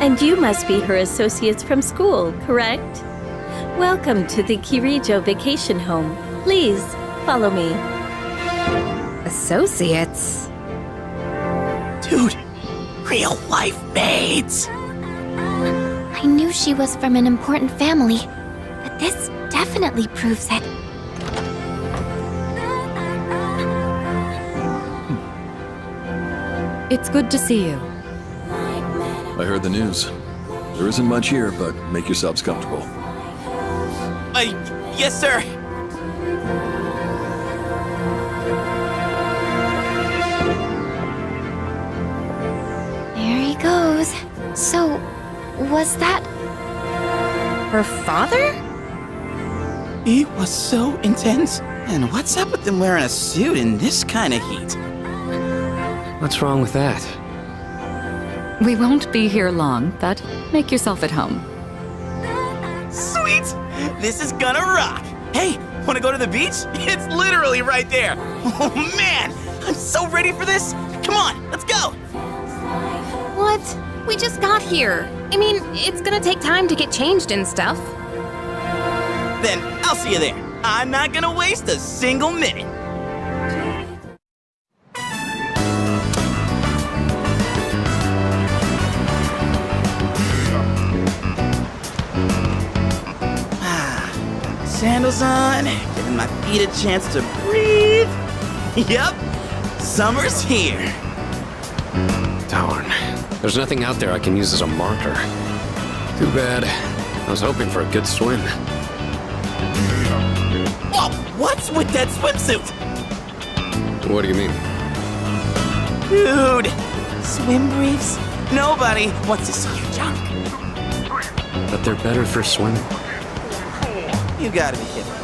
And you must be her associates from school, correct? Welcome to the Kirijo vacation home. Please, follow me. Associates? Dude, real life maids. I knew she was from an important family, but this definitely proves it. It's good to see you. I heard the news. There isn't much here, but make yourselves comfortable. Yes, sir. There he goes. So, was that her father? He was so intense. And what's up with them wearing a suit in this kind of heat? What's wrong with that? We won't be here long, but make yourself at home. Sweet! This is gonna rock! Hey, wanna go to the beach? It's literally right there! Oh man! I'm so ready for this! Come on, let's go! What? We just got here. I mean, it's gonna take time to get changed and stuff. Then I'll see you there. I'm not gonna waste a single minute. Sandals on, giving my feet a chance to breathe. Yep, summer's here. Darn. There's nothing out there I can use as a marker. Too bad. I was hoping for a good swim. Whoa, what's with that swimsuit? What do you mean? Dude, swim briefs? Nobody wants to see your junk. But they're better for swimming. You gotta be kidding me.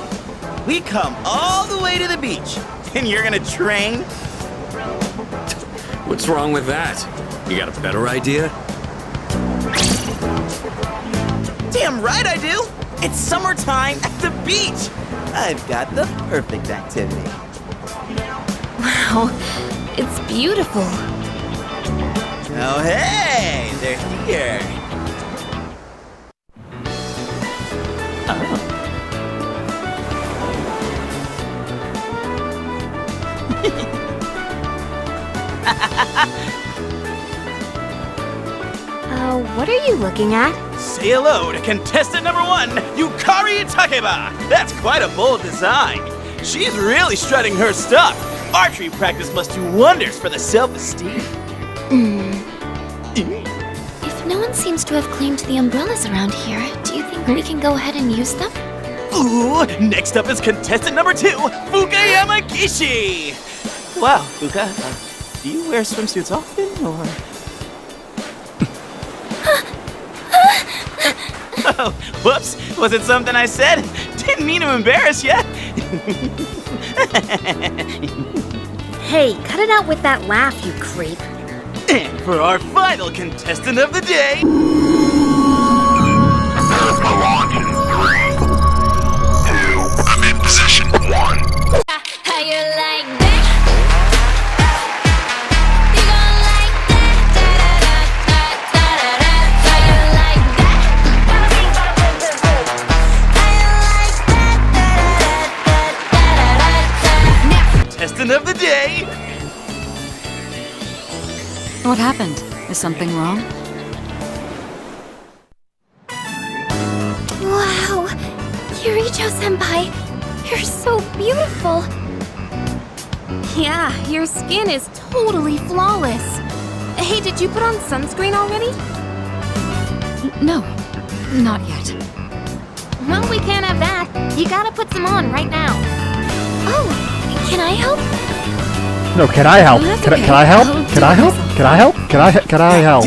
We come all the way to the beach, and you're gonna train? What's wrong with that? You got a better idea? Damn right I do! It's summertime at the beach! I've got the perfect activity. Wow, it's beautiful. Oh hey, they're here. What are you looking at? Say hello to contestant number 1, Yukari Takeba! That's quite a bold design. She's really strutting her stuff. Archery practice must do wonders for the self-esteem. If no one seems to have claimed the umbrellas around here, do you think we can go ahead and use them? Ooh, next up is contestant number 2, Fuka Yamagishi! Wow, Fuka, do you wear swimsuits often, or...? Oh, whoops, was it something I said? Didn't mean to embarrass you. Hey, cut it out with that laugh, you creep. And for our final contestant of the day... Launch in 3, 2, I'm in position 1. How you like that? Contestant of the day! What happened? Is something wrong? Wow! Kirijo-senpai, you're so beautiful! Yeah, your skin is totally flawless. Hey, did you put on sunscreen already? No, not yet. Well, we can't have that. You gotta put some on right now. Oh, can I help? No, can I help? Well, Can okay. I help? I'll Can do I it help? myself. Can I help? Can I help?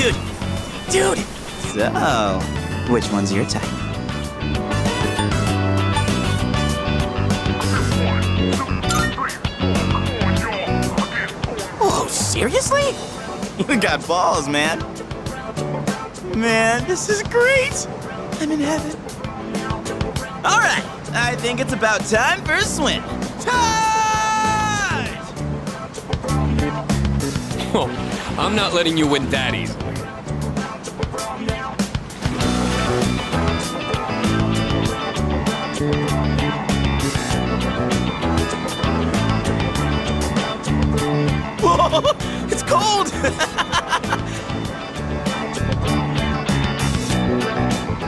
Dude! So, which one's your type? Oh, seriously? You got balls, man. Man, this is great! I'm in heaven. Alright, I think it's about time for a swim. Time! Oh, I'm not letting you win that easily. Whoa, it's cold!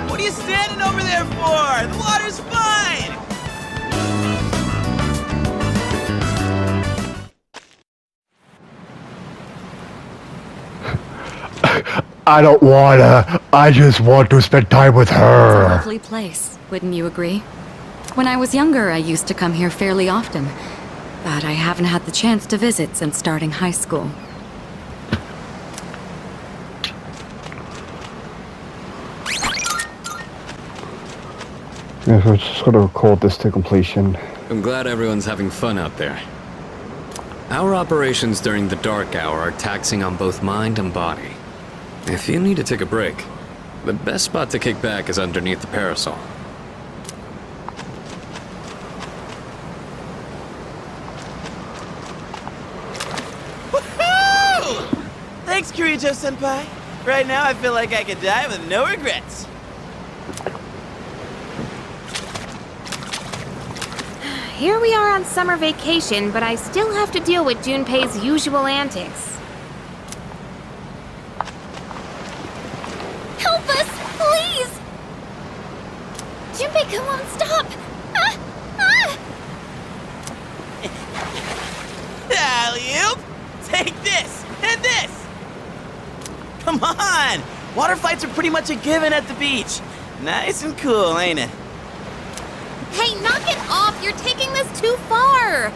What are you standing over there for? The water's fine! I don't wanna. I just want to spend time with It's a her. lovely place, wouldn't you agree? When I was younger, I used to come here fairly often, but I haven't had the chance to visit since starting high school. Yeah, we're just gonna record this to completion. I'm glad everyone's having fun out there. Our operations during the dark hour are taxing on both mind and body. If you need to take a break, the best spot to kick back is underneath the parasol. Woohoo! Thanks, Kirijo-senpai. Right now, I feel like I could die with no regrets. Here we are on summer vacation, but I still have to deal with Junpei's usual antics. Help us, please! Junpei, come on, stop! Ah! Ah! Alley-oop! Take this, and this! Come on! Water fights are pretty much a given at the beach. Nice and cool, ain't it? Hey, knock it off! You're taking this too far!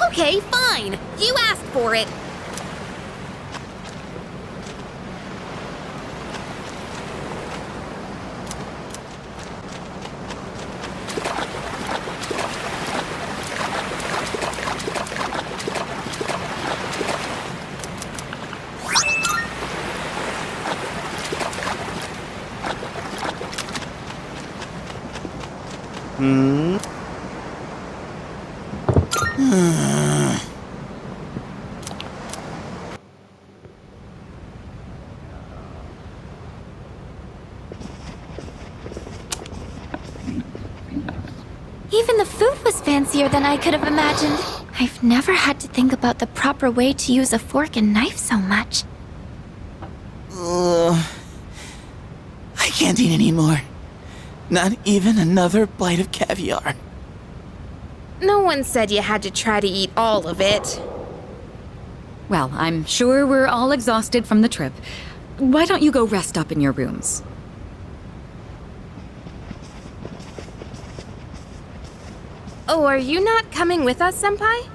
Okay, fine. You asked for it. Even the food was fancier than I could have imagined. I've never had to think about the proper way to use a fork and knife so much. I can't eat anymore. Not even another bite of caviar. No one said you had to try to eat all of it. Well, I'm sure we're all exhausted from the trip. Why don't you go rest up in your rooms? Oh, are you not coming with us, Senpai?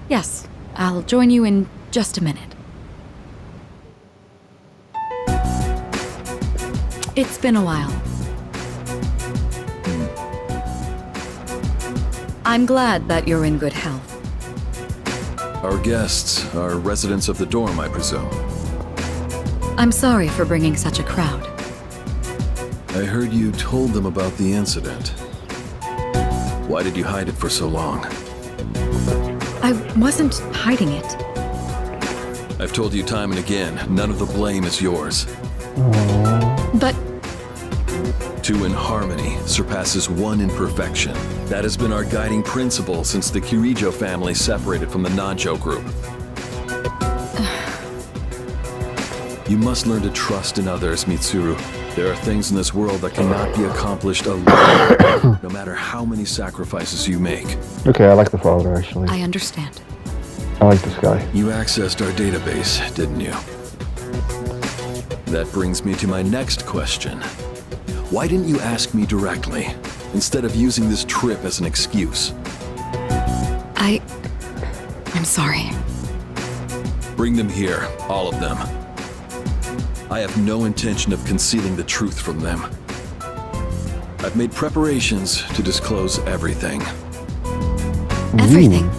Yes, I'll join you in just a minute. It's been a while. I'm glad that you're in good health. Our guests are residents of the dorm, I presume. I'm sorry for bringing such a crowd. I heard you told them about the incident. Why did you hide it for so long? I wasn't hiding it. I've told you time and again, none of the blame is yours. But Two in harmony surpasses one in perfection. That has been our guiding principle since the Kirijo family separated from the Nanjo group. You must learn to trust in others, Mitsuru. There are things in this world that cannot be accomplished alone, no matter how many sacrifices you make. Okay, I like the father, actually. I understand. I like this guy. You accessed our database, didn't you? That brings me to my next question. Why didn't you ask me directly, instead of using this trip as an excuse? I'm sorry. Bring them here, all of them. I have no intention of concealing the truth from them. I've made preparations to disclose everything. Everything?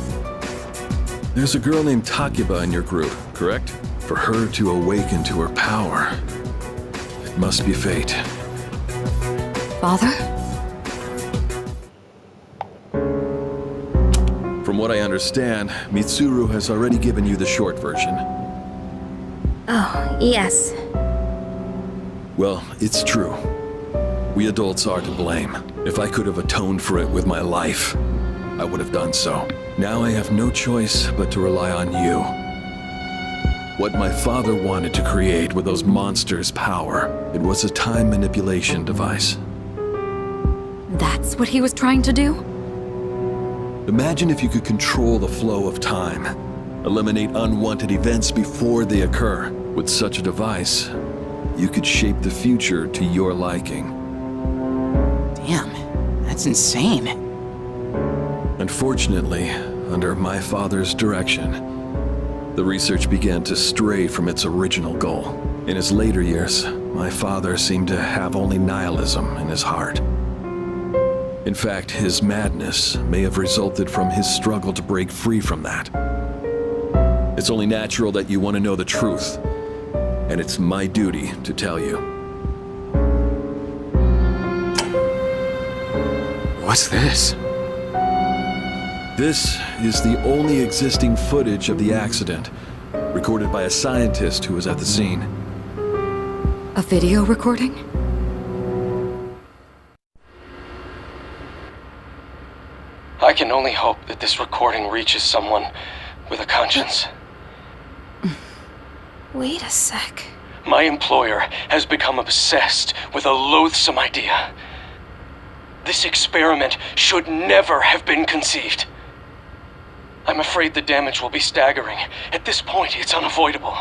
There's a girl named Takiba in your group, correct? For her to awaken to her power, it must be fate. Father? From what I understand, Mitsuru has already given you the short version. Oh, yes. Well, it's true. We adults are to blame. If I could have atoned for it with my life, I would have done so. Now I have no choice but to rely on you. What my father wanted to create with those monsters' power, it was a time manipulation device. That's what he was trying to do? Imagine if you could control the flow of time, eliminate unwanted events before they occur. With such a device, you could shape the future to your liking. Damn, that's insane. Unfortunately, under my father's direction, the research began to stray from its original goal. In his later years, my father seemed to have only nihilism in his heart. In fact, his madness may have resulted from his struggle to break free from that. It's only natural that you want to know the truth. and it's my duty to tell you. What's this? This is the only existing footage of the accident, recorded by a scientist who was at the scene. A video recording? I can only hope that this recording reaches someone with a conscience. Wait a sec. My employer has become obsessed with a loathsome idea. This experiment should never have been conceived. I'm afraid the damage will be staggering. At this point, it's unavoidable.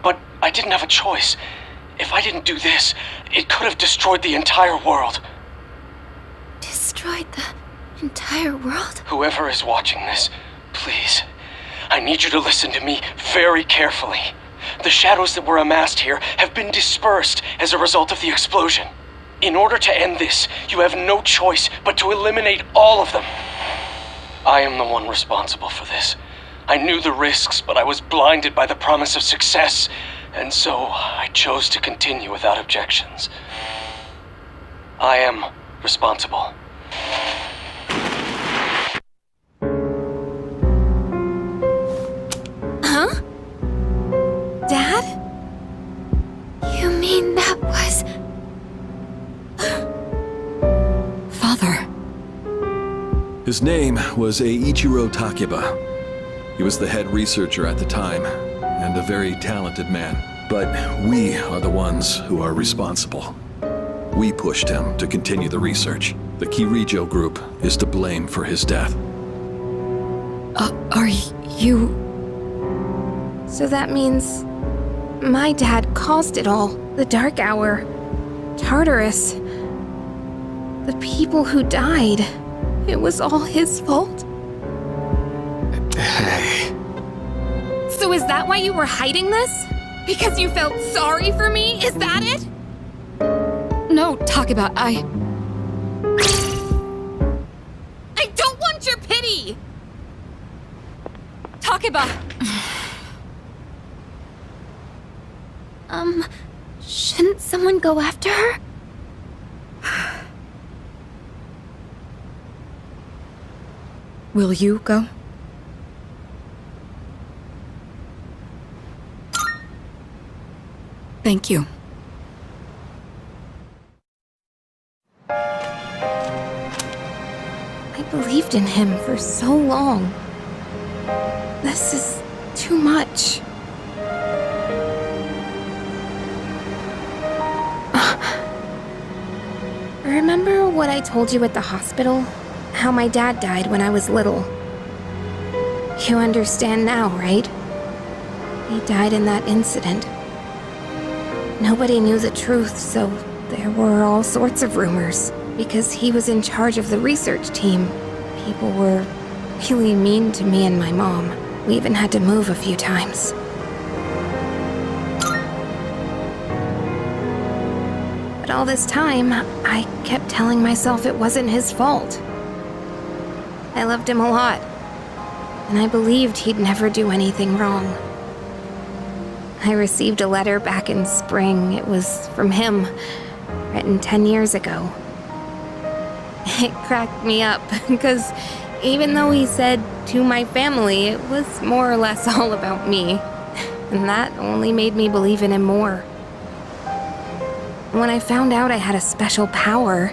But I didn't have a choice. If I didn't do this, it could have destroyed the entire world. Destroyed the entire world? Whoever is watching this, please, I need you to listen to me very carefully. The shadows that were amassed here have been dispersed as a result of the explosion. In order to end this, you have no choice but to eliminate all of them. I am the one responsible for this. I knew the risks, but I was blinded by the promise of success, and so I chose to continue without objections. I am responsible. Huh? Dad? You mean that was... Father. His name was Eiichiro Takeba. He was the head researcher at the time, and a very talented man. But we are the ones who are responsible. We pushed him to continue the research. The Kirijo group is to blame for his death. Are you... So that means my dad caused it all. The Dark Hour, Tartarus, the people who died. It was all his fault. Hey. So is that why you were hiding this? Because you felt sorry for me? Is that it? No, Takeba, I don't want your pity! Takeba! Shouldn't someone go after her? Will you go? Thank you. I believed in him for so long. This is too much. Remember what I told you at the hospital? How my dad died when I was little. You understand now, right? He died in that incident. Nobody knew the truth, so there were all sorts of rumors. Because he was in charge of the research team, people were really mean to me and my mom. We even had to move a few times. But all this time, I kept telling myself it wasn't his fault. I loved him a lot, and I believed he'd never do anything wrong. I received a letter back in spring. It was from him, written 10 years ago. It cracked me up, because even though he said to my family, it was more or less all about me. And that only made me believe in him more. When I found out I had a special power,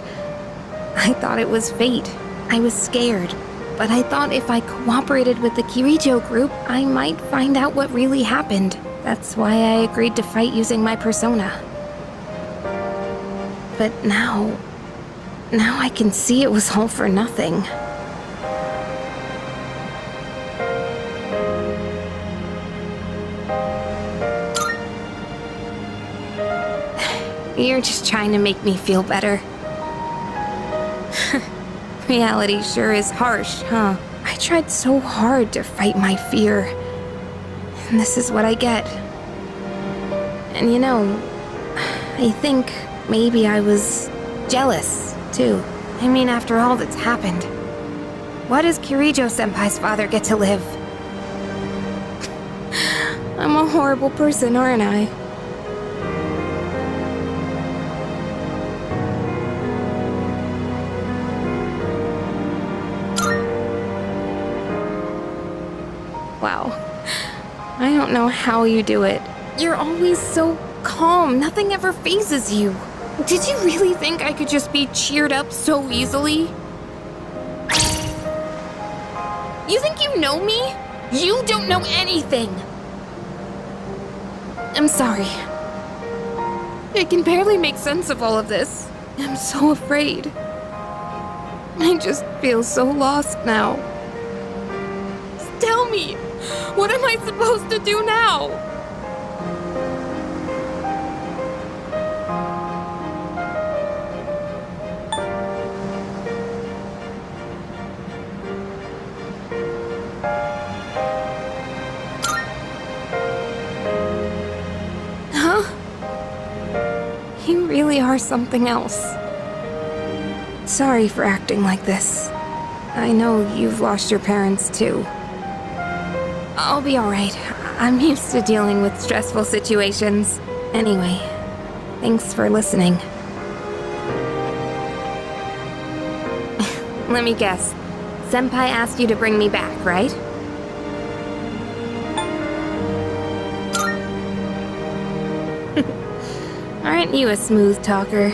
I thought it was fate. I was scared, but I thought if I cooperated with the Kirijo group, I might find out what really happened. That's why I agreed to fight using my persona. But now I can see it was all for nothing. You're just trying to make me feel better. Reality sure is harsh, huh? I tried so hard to fight my fear. And this is what I get. And you know, I think maybe I was jealous, too. I mean, after all that's happened, why does Kirijo-senpai's father get to live? I'm a horrible person, aren't I? don't know how you do it. You're always so calm. Nothing ever phases you. Did you really think I could just be cheered up so easily? You think you know me? You don't know anything. I'm sorry. I can barely make sense of all of this. I'm so afraid. I just feel so lost now. Tell me, what am I supposed to do now? Huh? You really are something else. Sorry for acting like this. I know you've lost your parents too. I'll be alright. I'm used to dealing with stressful situations. Anyway, thanks for listening. Let me guess. Senpai asked you to bring me back, right? Aren't you a smooth talker?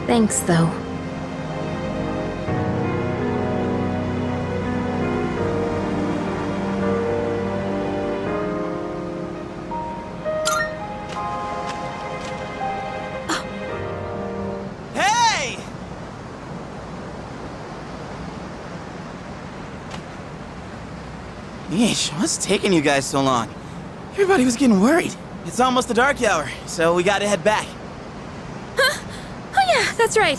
Thanks, though. Hey! Yeesh, what's taking you guys so long? Everybody was getting worried. It's almost the dark hour, so we gotta head back. Huh? Oh yeah, that's right.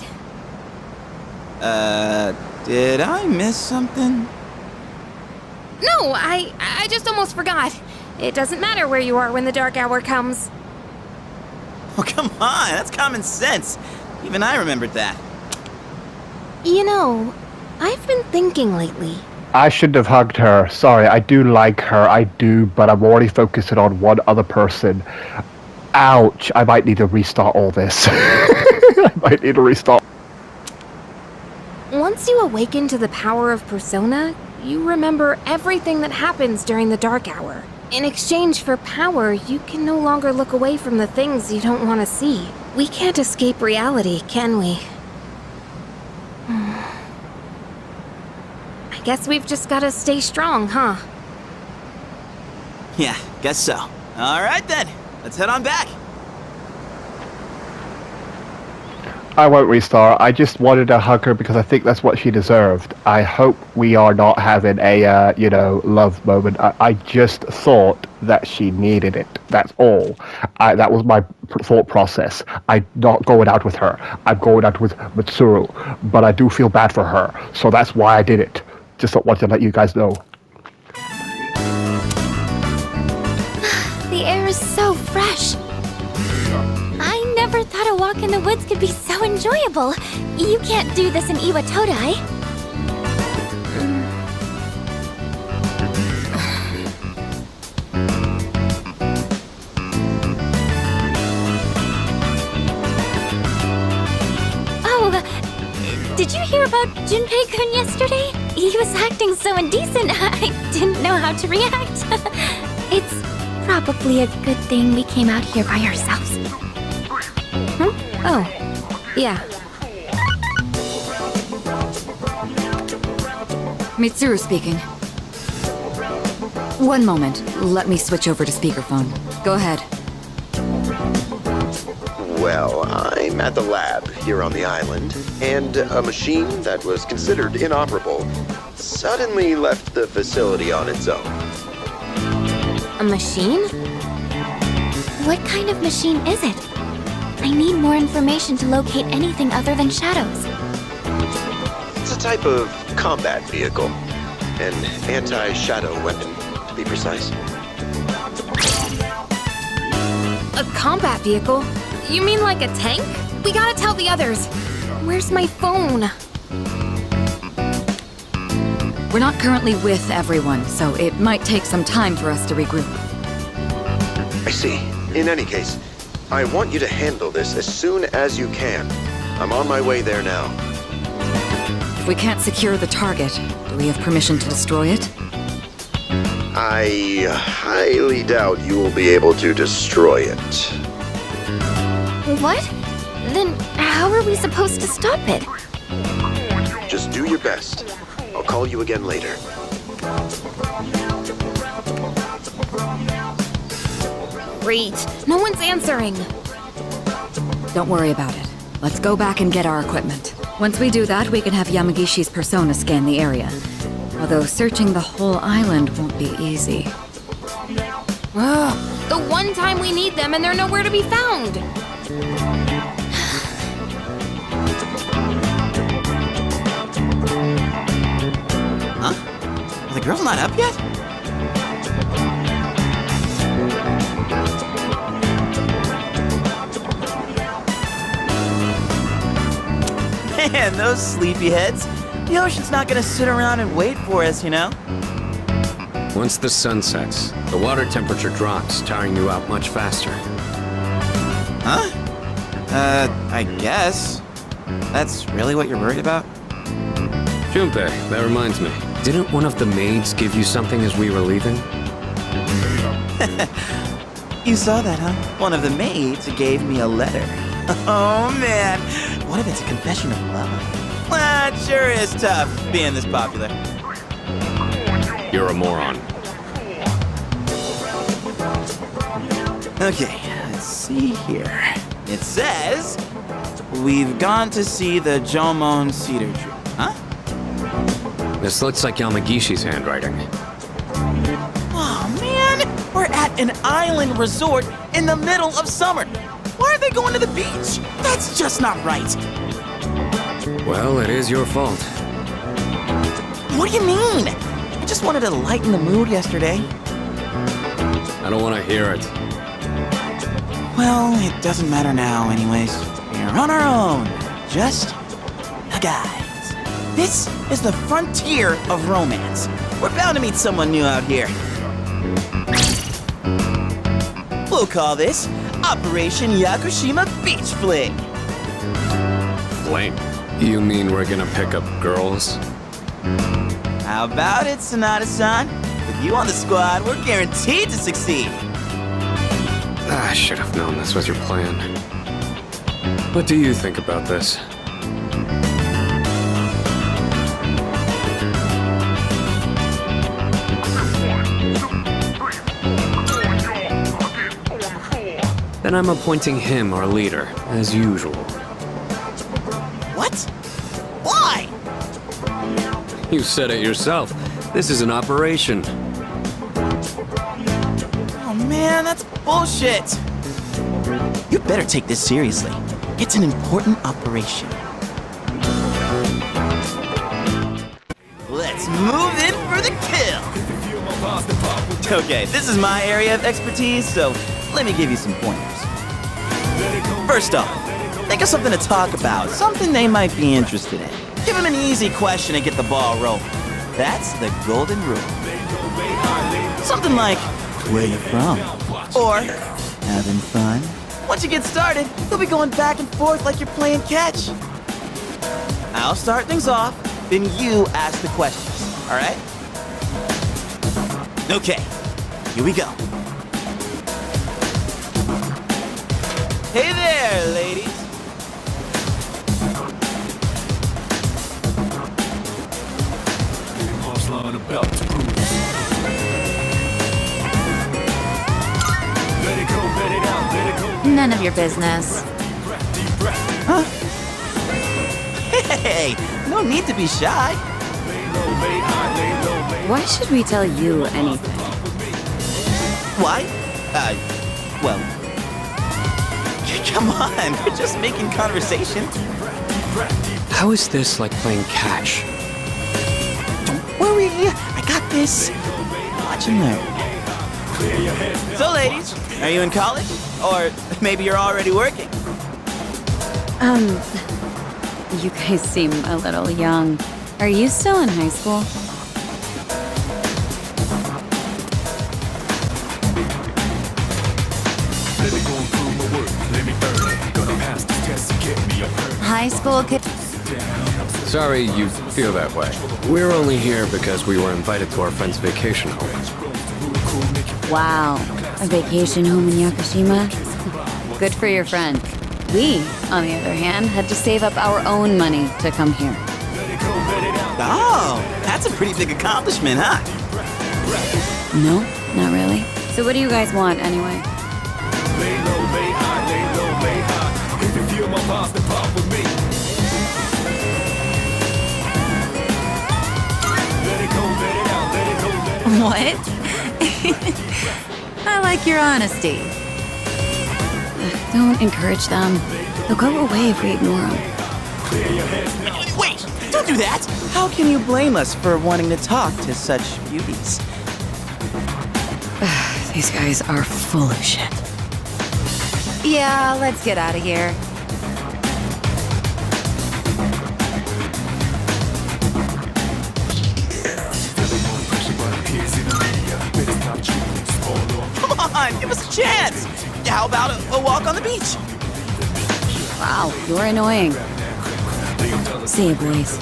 Did I miss something? No, I just almost forgot. It doesn't matter where you are when the dark hour comes. Oh, come on, that's common sense. Even I remembered that. You know, I've been thinking lately. I shouldn't have hugged her. Sorry, I do like her, I do, but I'm already focusing on one other person. Ouch, I might need to restart all this. I might need to restart. Once you awaken to the power of Persona, you remember everything that happens during the dark hour. In exchange for power, you can no longer look away from the things you don't want to see. We can't escape reality, can we? I guess we've just gotta stay strong, huh? Yeah, guess so. All right then, let's head on back. I won't restart. I just wanted to hug her because I think that's what she deserved. I hope we are not having a, love moment. I just thought that she needed it. That's all. That was my thought process. I'm not going out with her. I'm going out with Mitsuru. But I do feel bad for her. So that's why I did it. Just want to let you guys know. The air is so fresh. I never thought a walk in the woods could be so enjoyable. You can't do this in Iwatodai. Oh, did you hear about Junpei-kun yesterday? He was acting so indecent, I didn't know how to react. It's probably a good thing we came out here by ourselves. Oh, yeah. Mitsuru speaking. One moment. Let me switch over to speakerphone. Go ahead. Well, I'm at the lab here on the island, and a machine that was considered inoperable suddenly left the facility on its own. A machine? What kind of machine is it? I need more information to locate anything other than shadows. It's a type of combat vehicle. An anti-shadow weapon, to be precise. A combat vehicle? You mean like a tank? We gotta tell the others. Where's my phone? We're not currently with everyone, so it might take some time for us to regroup. I see. In any case, I want you to handle this as soon as you can. I'm on my way there now. If we can't secure the target, do we have permission to destroy it? I highly doubt you will be able to destroy it. What? Then how are we supposed to stop it? Just do your best. I'll call you again later. Great. No one's answering. Don't worry about it. Let's go back and get our equipment. Once we do that, we can have Yamagishi's persona scan the area. Although searching the whole island won't be easy. Ugh, the one time we need them and they're nowhere to be found. Huh? Are the girls not up yet? Man, those sleepyheads. The ocean's not gonna sit around and wait for us, you know? Once the sun sets, the water temperature drops, tiring you out much faster. Huh? I guess. That's really what you're worried about? Junpei, that reminds me. Didn't one of the maids give you something as we were leaving? You saw that, huh? One of the maids gave me a letter. Oh, man. What if it's a confession of love? Well, it sure is tough being this popular. You're a moron. Okay, let's see here. It says, we've gone to see the Jomon cedar tree. Huh? This looks like Yamagishi's handwriting. Oh, man! We're at an island resort in the middle of summer. Why are they going to the beach? That's just not right. Well, it is your fault. What do you mean? I just wanted to lighten the mood yesterday. I don't want to hear it. Well, it doesn't matter now anyways. We're on our own. Just the guys. This is the frontier of romance. We're bound to meet someone new out here. We'll call this Operation Yakushima Beach Fling. Fling? You mean we're gonna pick up girls? How about it, Sonata-san? With you on the squad, we're guaranteed to succeed. I should have known this was your plan. What do you think about this? Then I'm appointing him our leader, as usual. What? Why? You said it yourself. This is an operation. Oh man, that's bullshit. You better take this seriously. It's an important operation. Let's move in for the kill. Okay, this is my area of expertise, so let me give you some pointers. First off, think of something to talk about, something they might be interested in. Give them an easy question and get the ball rolling. That's the golden rule. Something like, where you from? Or, having fun? Once you get started, you'll be going back and forth like you're playing catch. I'll start things off, then you ask the questions, all right? Okay, here we go. Hey there, ladies. None of your business. Huh? Hey, no need to be shy. Why should we tell you anything? Why? Well... Come on, we're just making conversation. How is this like playing catch? Don't worry, I got this. Watch and learn. So, ladies, are you in college? Or maybe you're already working? You guys seem a little young. Are you still in high school? High school kid. Sorry you feel that way. We're only here because we were invited to our friend's vacation home. Wow, a vacation home in Yakushima? Good for your friend. We, on the other hand, had to save up our own money to come here. Oh, that's a pretty big accomplishment, huh? No, not really. So what do you guys want, anyway? What? I like your honesty. Don't encourage them. They'll go away if we ignore them. Wait, don't do that! How can you blame us for wanting to talk to such beauties? These guys are full of shit. Yeah, let's get out of here. Come on, give us a chance! How about a walk on the beach? Wow, you're annoying. See you, boys.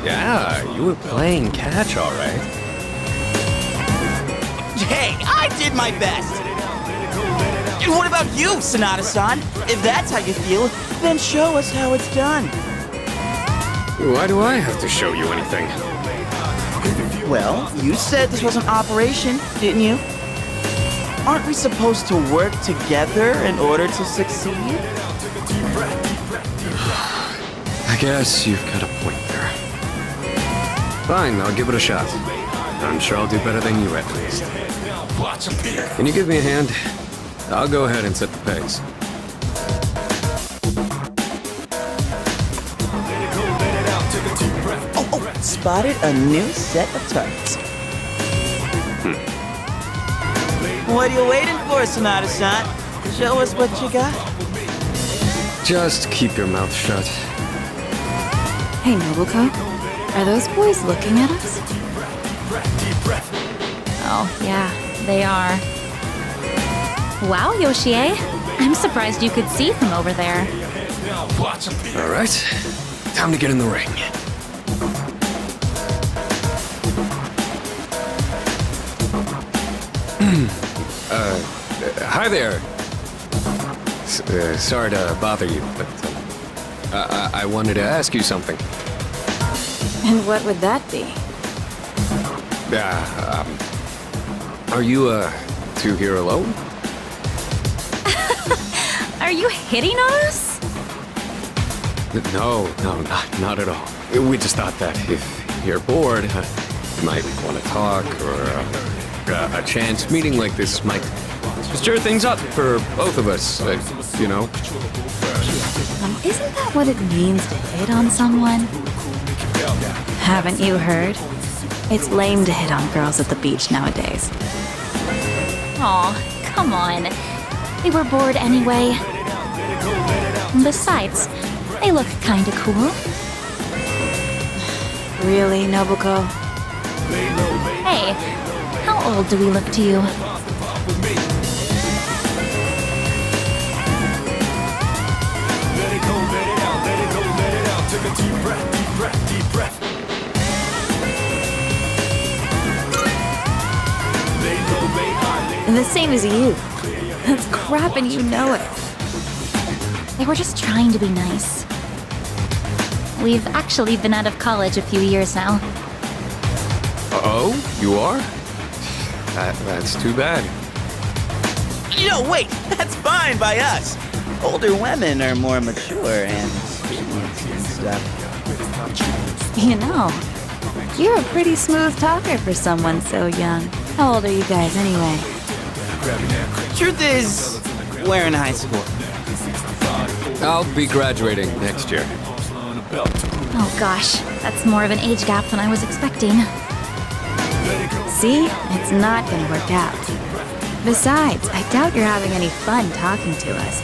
Yeah, you were playing catch, all right. Hey, I did my best! And what about you, Sonata-san? If that's how you feel, then show us how it's done. Why do I have to show you anything? Well, you said this was an operation, didn't you? Aren't we supposed to work together in order to succeed? I guess you've got a point there. Fine, I'll give it a shot. I'm sure I'll do better than you at least. Can you give me a hand? I'll go ahead and set the pace. Oh, spotted a new set of targets. What are you waiting for, Sonata-san? Show us what you got. Just keep your mouth shut. Hey, Nobuko. Are those boys looking at us? Oh, yeah, they are. Wow, Yoshie. I'm surprised you could see from over there. All right, time to get in the ring. Hi there. Sorry to bother you, but I wanted to ask you something. And what would that be? Are you two here alone? Are you hitting on us? No, not at all. We just thought that if you're bored, you might want to talk, or a chance meeting like this might stir things up for both of us, you know? Isn't that what it means to hit on someone? Haven't you heard? It's lame to hit on girls at the beach nowadays. Aw, come on. They were bored anyway. Besides, they look kinda cool. Really, Nobuko? Hey, how old do we look to you? The same as you. That's crap and you know it. They were just trying to be nice. We've actually been out of college a few years now. Oh, you are? That's too bad. No, wait, that's fine by us. Older women are more mature and experienced and stuff. You know, you're a pretty smooth talker for someone so young. How old are you guys anyway? Truth is, we're in high school. I'll be graduating next year. Oh gosh, that's more of an age gap than I was expecting. See? It's not gonna work out. Besides, I doubt you're having any fun talking to us.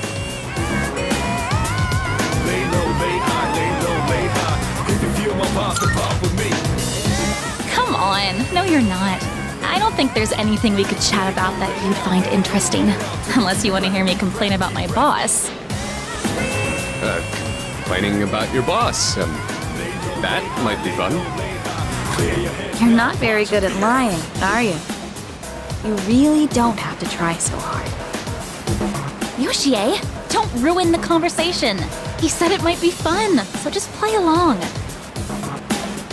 Come on, no you're not. I don't think there's anything we could chat about that you'd find interesting. Unless you want to hear me complain about my boss. Complaining about your boss. That might be fun. You're not very good at lying, are you? You really don't have to try so hard. Yoshie, don't ruin the conversation. He said it might be fun, so just play along.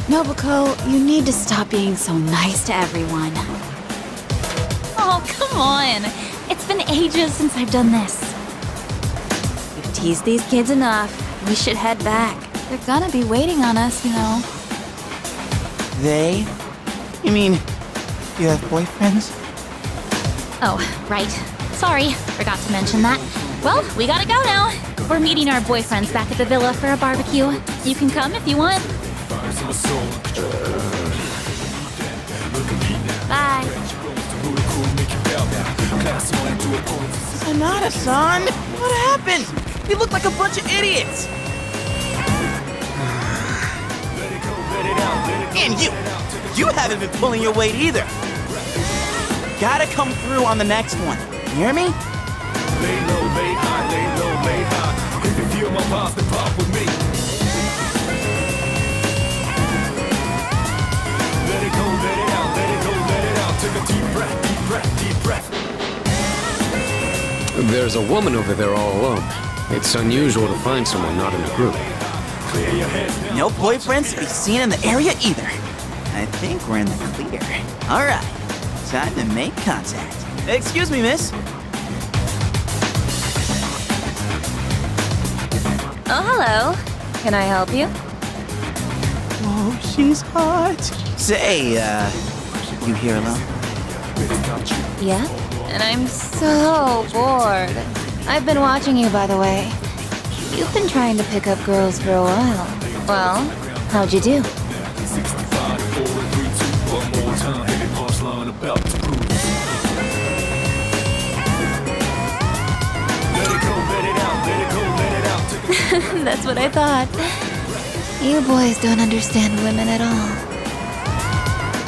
Nobuko, you need to stop being so nice to everyone. Oh, come on. It's been ages since I've done this. We've teased these kids enough. We should head back. They're gonna be waiting on us, you know. They? You mean, you have boyfriends? Oh, right. Sorry, forgot to mention that. Well, we gotta go now. We're meeting our boyfriends back at the villa for a barbecue. You can come if you want. Bye. Sonata-san! What happened? We look like a bunch of idiots! And you haven't been pulling your weight either. Gotta come through on the next one. You hear me? Lay low, lay high, lay low, lay high. If you feel my vibes, then pop with me. Let it go, let it out, let it go, let it out. Take a deep breath, deep breath, deep breath. There's a woman over there all alone. It's unusual to find someone not in a group. No boyfriends to be seen in the area either. I think we're in the clear. Alright, time to make contact. Excuse me, miss. Oh, hello. Can I help you? Oh, she's hot. Say, you here alone? Yeah? And I'm so bored. I've been watching you, by the way. You've been trying to pick up girls for a while. Well, how'd you do? That's what I thought. You boys don't understand women at all.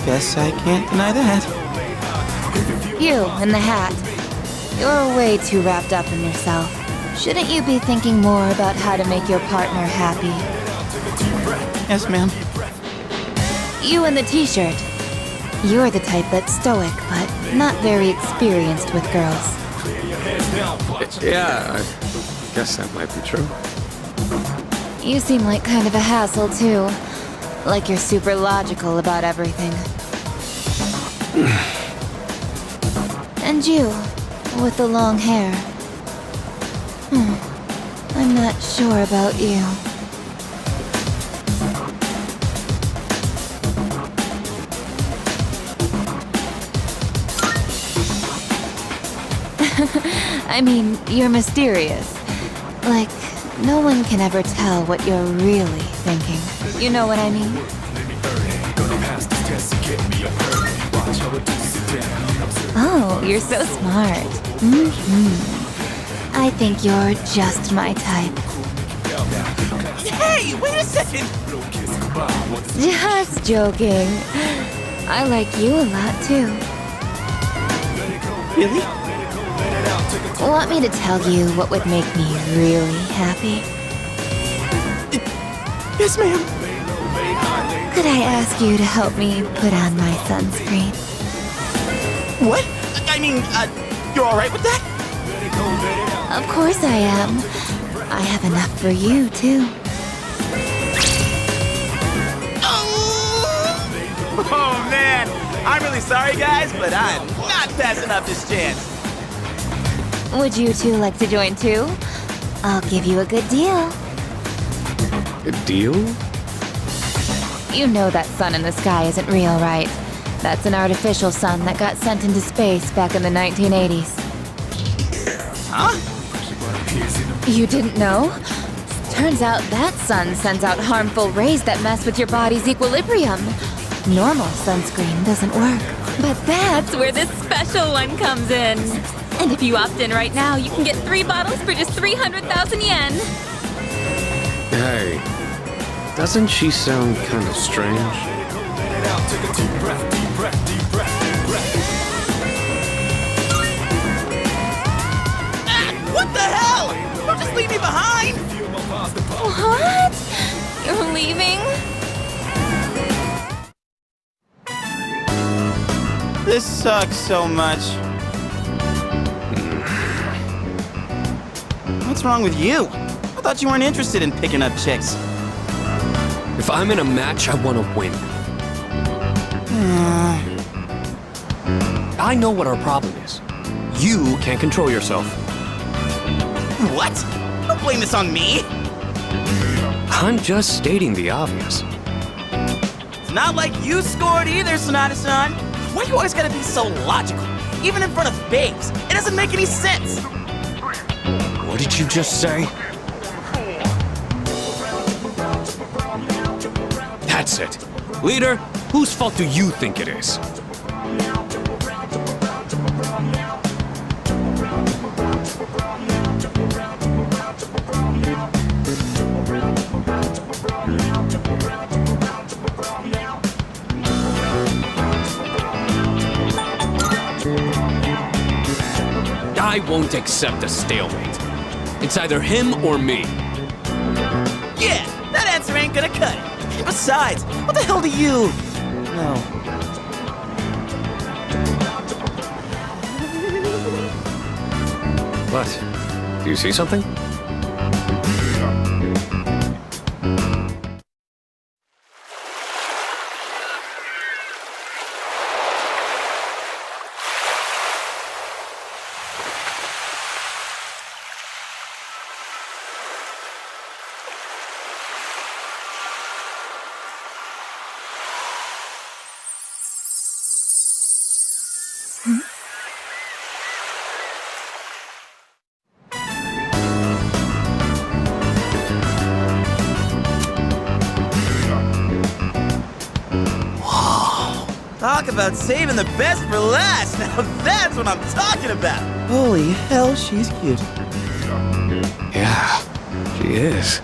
Guess I can't deny that. You in the hat. You're way too wrapped up in yourself. Shouldn't you be thinking more about how to make your partner happy? Yes, ma'am. You in the t-shirt. You're the type that's stoic, but not very experienced with girls. Yeah, I guess that might be true. You seem like kind of a hassle, too. Like you're super logical about everything. And you, with the long hair. I'm not sure about you. I mean, you're mysterious. Like, no one can ever tell what you're really thinking. You know what I mean? Oh, you're so smart. I think you're just my type. Hey, wait a second! Just joking. I like you a lot, too. Really? Want me to tell you what would make me really happy? Yes, ma'am. Could I ask you to help me put on my sunscreen? What? I mean, you're alright with that? Of course I am. I have enough for you, too. Oh, man! I'm really sorry, guys, but I'm not passing up this chance. Would you two like to join, too? I'll give you a good deal. A deal? You know that sun in the sky isn't real, right? That's an artificial sun that got sent into space back in the 1980s. Huh? You didn't know? Turns out that sun sends out harmful rays that mess with your body's equilibrium. Normal sunscreen doesn't work. But that's where this special one comes in. And if you opt in right now, you can get 3 bottles for just 300,000 yen. Hey, doesn't she sound kind of strange? What the hell? Don't just leave me behind! What? You're leaving? sucks so much. What's wrong with you? I thought you weren't interested in picking up chicks. If I'm in a match, I want to win. I know what our problem is. You can't control yourself. What? Don't blame this on me. I'm just stating the obvious. It's not like you scored either, Sonata-san. Why you always gotta be so logical? Even in front of babes. It doesn't make any sense. What did you just say? That's it. Leader, whose fault do you think it is? I won't accept a stalemate. It's either him or me. Yeah, that answer ain't gonna cut it. Besides, what the hell do you know? What? Do you see something? Talk about saving the best for last. Now that's what I'm talking about. Holy hell, she's cute. Yeah, she is.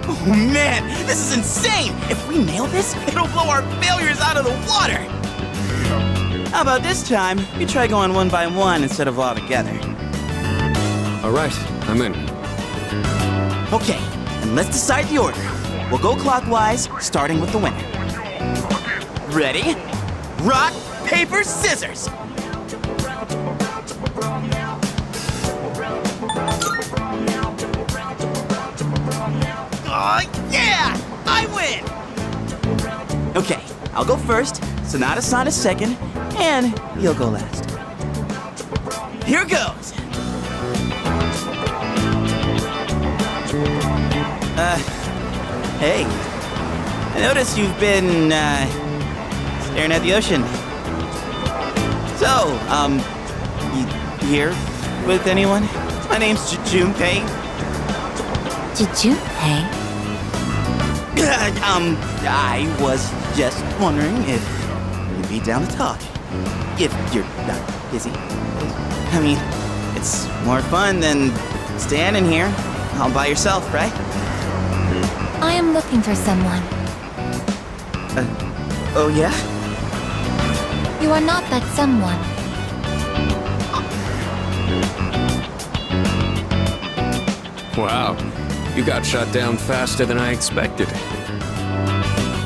Oh man, this is insane. If we nail this, it'll blow our failures out of the water. How about this time, you try going one by one instead of all together. All right, I'm in. Okay, and let's decide the order. We'll go clockwise, starting with the winner. Ready? Rock, paper, scissors! Oh, yeah! I win! Okay, I'll go first, Sonata-san is second, and you'll go last. Here goes! Hey. I noticed you've been, staring at the ocean. So, you here with anyone? My name's Junpei. Junpei? I was just wondering if you'd be down to talk. If you're not busy. I mean, it's more fun than standing here all by yourself, right? I am looking for someone. Oh yeah? You are not that someone. Wow, you got shot down faster than I expected.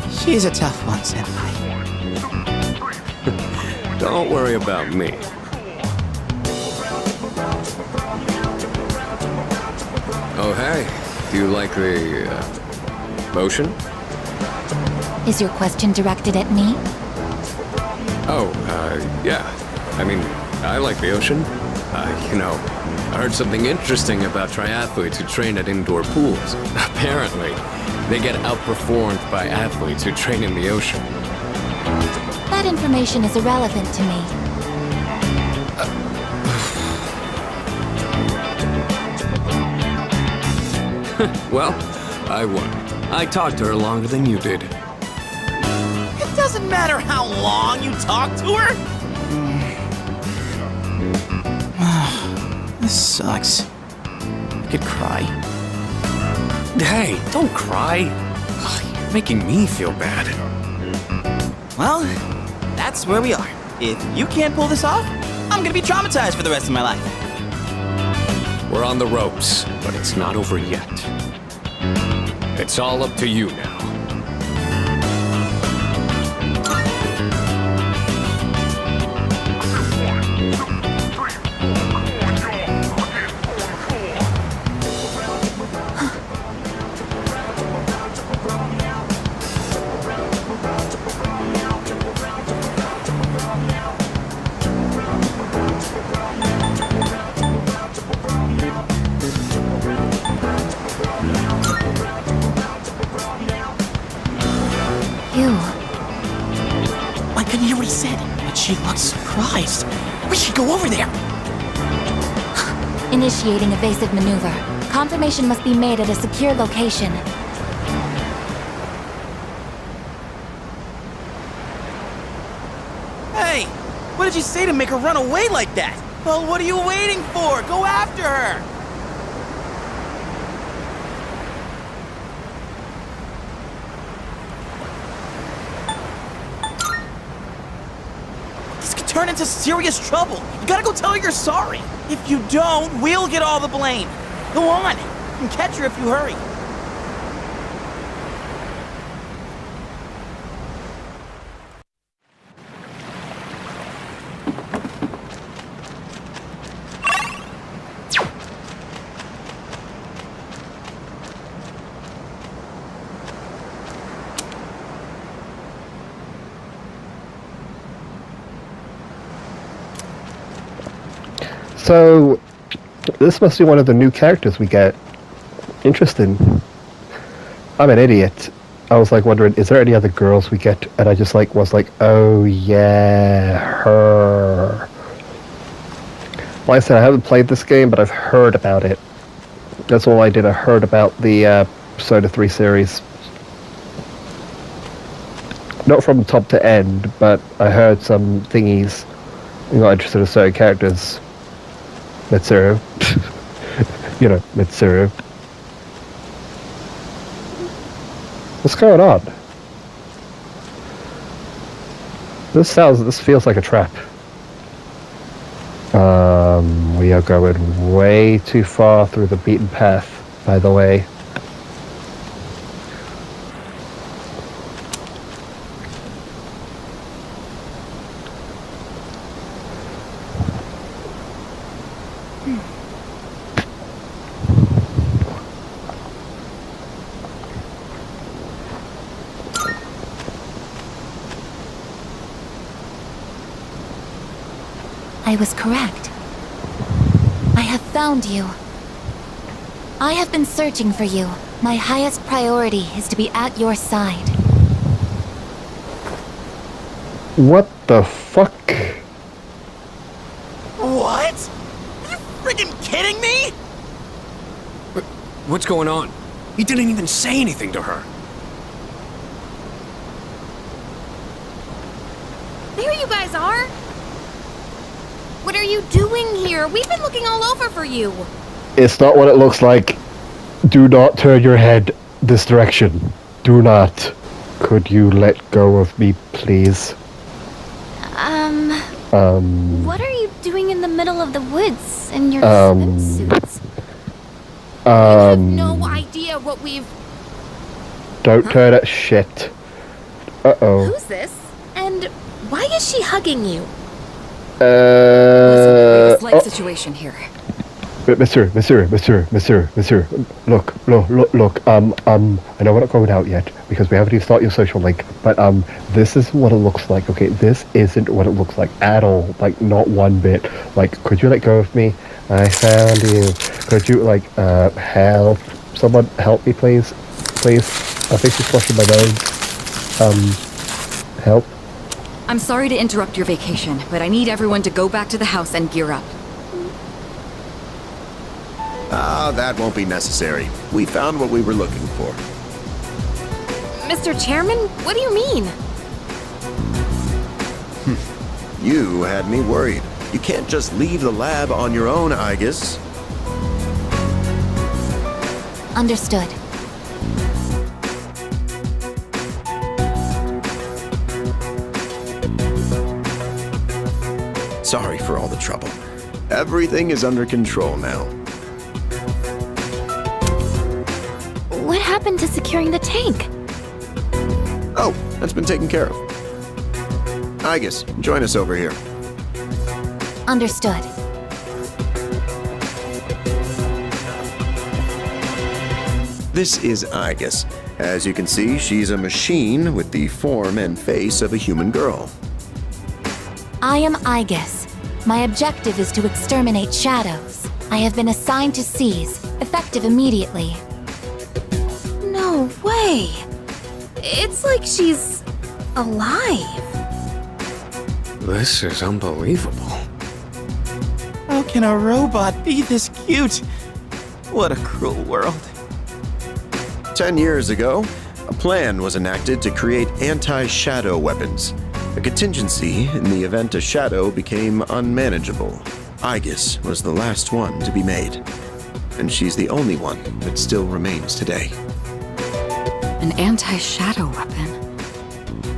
She's a tough one, Senpai. Don't worry about me. Oh, hey, do you like the, ocean? Is your question directed at me? Oh, yeah. I mean, I like the ocean. You know, I heard something interesting about triathletes who train at indoor pools. Apparently, they get outperformed by athletes who train in the ocean. That information is irrelevant to me. Well, I won. I talked to her longer than you did. It doesn't matter how long you talk to her! This sucks. I could cry. Hey, don't cry. Ugh, you're making me feel bad. Well, that's where we are. If you can't pull this off, I'm gonna be traumatized for the rest of my life. We're on the ropes, but it's not over yet. It's all up to you now. She looks surprised. We should go over there. Initiating evasive maneuver. Confirmation must be made at a secure location. Hey, what did you say to make her run away like that? Well, what are you waiting for? Go after her! This could turn into serious trouble. You gotta go tell her you're sorry. If you don't, we'll get all the blame. Go on. You can catch her if you hurry. So, this must be one of the new characters we get. Interesting. I'm an idiot. I was like wondering, is there any other girls we get? And I just like was like, oh yeah, her. Like I said, I haven't played this game, but I've heard about it. That's all I did. I heard about the Persona 3 series. Not from top to end, but I heard some thingies. I got interested in certain characters. Mitsuru. You know, Mitsuru. What's going on? This feels like a trap. We are going way too far through the beaten path, by the way. I was correct. I have found you. I have been searching for you. My highest priority is to be at your side. What the fuck? What? Are you freaking kidding me? What's going on? He didn't even say anything to her. There you guys are! What are you doing here? We've been looking all over for you. It's not what it looks like. Do not turn your head this direction. Do not. Could you let go of me, please? What are you doing in the middle of the woods in your swimsuits? I have no idea what we've... Don't turn it. Shit. Uh-oh. Who's this? And why is she hugging you? We have a slight Oh. situation here. Mr. Look, I know we're not going out yet, because we haven't even started your social link, but, this is what it looks like, okay? This isn't what it looks like at all, like, not one bit. Like, could you let go of me? I found you. Could you, like, help? Someone help me, please? Please? I think she's flushing my nose. Help? I'm sorry to interrupt your vacation, but I need everyone to go back to the house and gear up. Ah, that won't be necessary. We found what we were looking for. Mr. Chairman, what do you mean? You had me worried. You can't just leave the lab on your own, I guess. Understood. Sorry for all the trouble. Everything is under control now. What happened to securing the tank? Oh, that's been taken care of. I guess, join us over here. Understood. This is Igus. As you can see, she's a machine with the form and face of a human girl. I am Igus. My objective is to exterminate shadows. I have been assigned to seize, effective immediately. No way. It's like she's alive. This is unbelievable. How can a robot be this cute? What a cruel world. 10 years ago, a plan was enacted to create anti-shadow weapons, a contingency in the event a shadow became unmanageable. Aegis was the last one to be made, and she's the only one that still remains today. An anti-shadow weapon?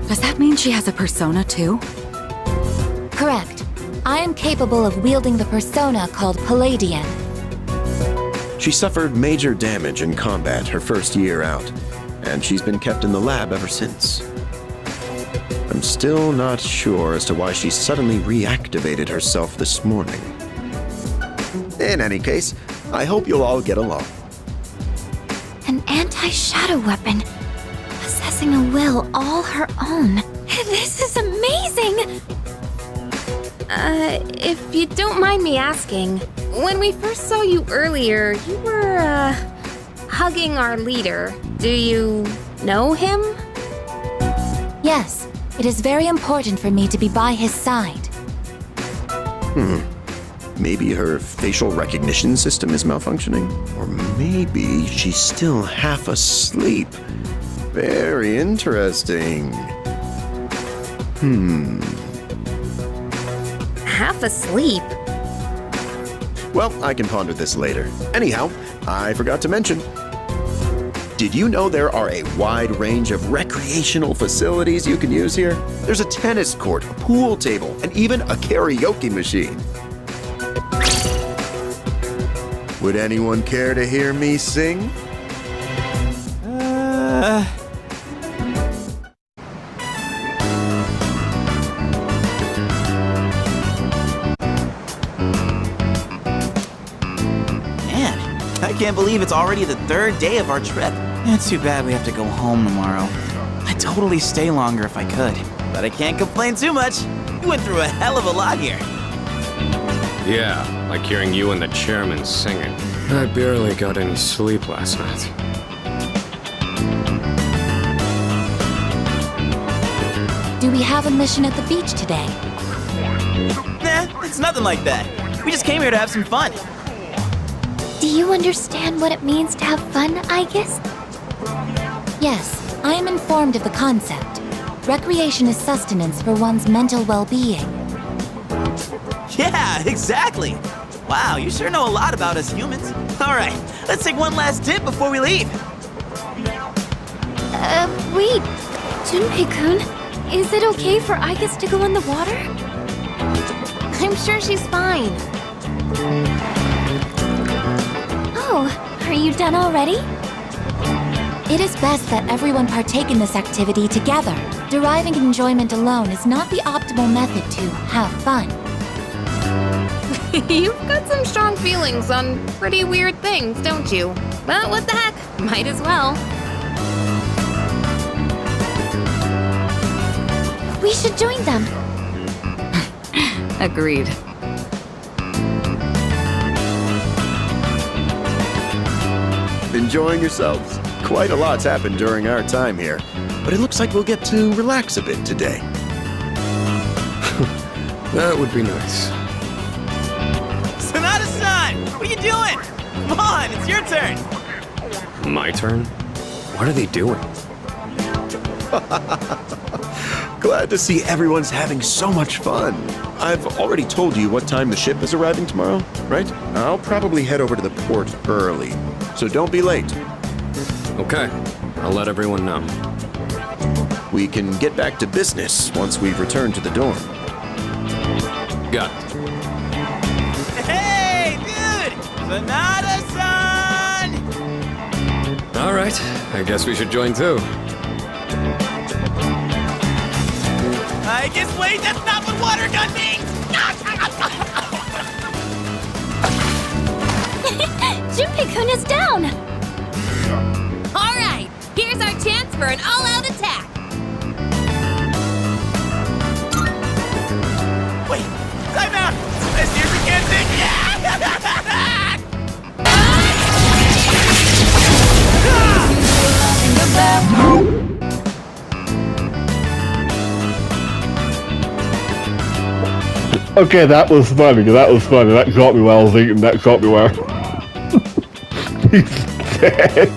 Does that mean she has a persona too? Correct. I am capable of wielding the persona called Palladian. She suffered major damage in combat her first year out, and she's been kept in the lab ever since. I'm still not sure as to why she suddenly reactivated herself this morning. In any case, I hope you'll all get along. An anti-shadow weapon, possessing a will all her own. This is amazing! If you don't mind me asking, when we first saw you earlier, you were, hugging our leader. Do you know him? Yes, it is very important for me to be by his side. Maybe her facial recognition system is malfunctioning? Or maybe she's still half asleep. Very interesting. Half asleep? Well, I can ponder this later. Anyhow, I forgot to mention. Did you know there are a wide range of recreational facilities you can use here? There's a tennis court, a pool table, and even a karaoke machine. Would anyone care to hear me sing? I can't believe it's already the third day of our trip. It's too bad we have to go home tomorrow. I'd totally stay longer if I could, but I can't complain too much. We went through a hell of a lot here. Yeah, like hearing you and the chairman singing. I barely got any sleep last night. Do we have a mission at the beach today? Nah, it's nothing like that. We just came here to have some fun. Do you understand what it means to have fun, Aegis? Yes, I am informed of the concept. Recreation is sustenance for one's mental well-being. Yeah, exactly. Wow, you sure know a lot about us humans. All right, let's take one last dip before we leave. Wait. Junpei-kun, is it okay for Aegis to go in the water? I'm sure she's fine. Oh, are you done already? It is best that everyone partake in this activity together. Deriving enjoyment alone is not the optimal method to have fun. You've got some strong feelings on pretty weird things, don't you? But what the heck, might as well. We should join them. Agreed. Enjoying yourselves? Quite a lot's happened during our time here, but it looks like we'll get to relax a bit today. That would be nice. Sonata-san, what are you doing? Come on, it's your turn. My turn? What are they doing? Glad to see everyone's having so much fun. I've already told you what time the ship is arriving tomorrow, right? I'll probably head over to the port early, so don't be late. Okay, I'll let everyone know. We can get back to business once we've returned to the dorm. Got it. Hey, dude! Sonata-san! All right, I guess we should join too. I guess, wait, that's not what water gun means! Junpei-kun is down! All right, here's our chance for an all-out attack. Wait, time out! I seriously can't think! Okay, that was funny. That was funny. That got me while I was eating. That got me while. He's dead.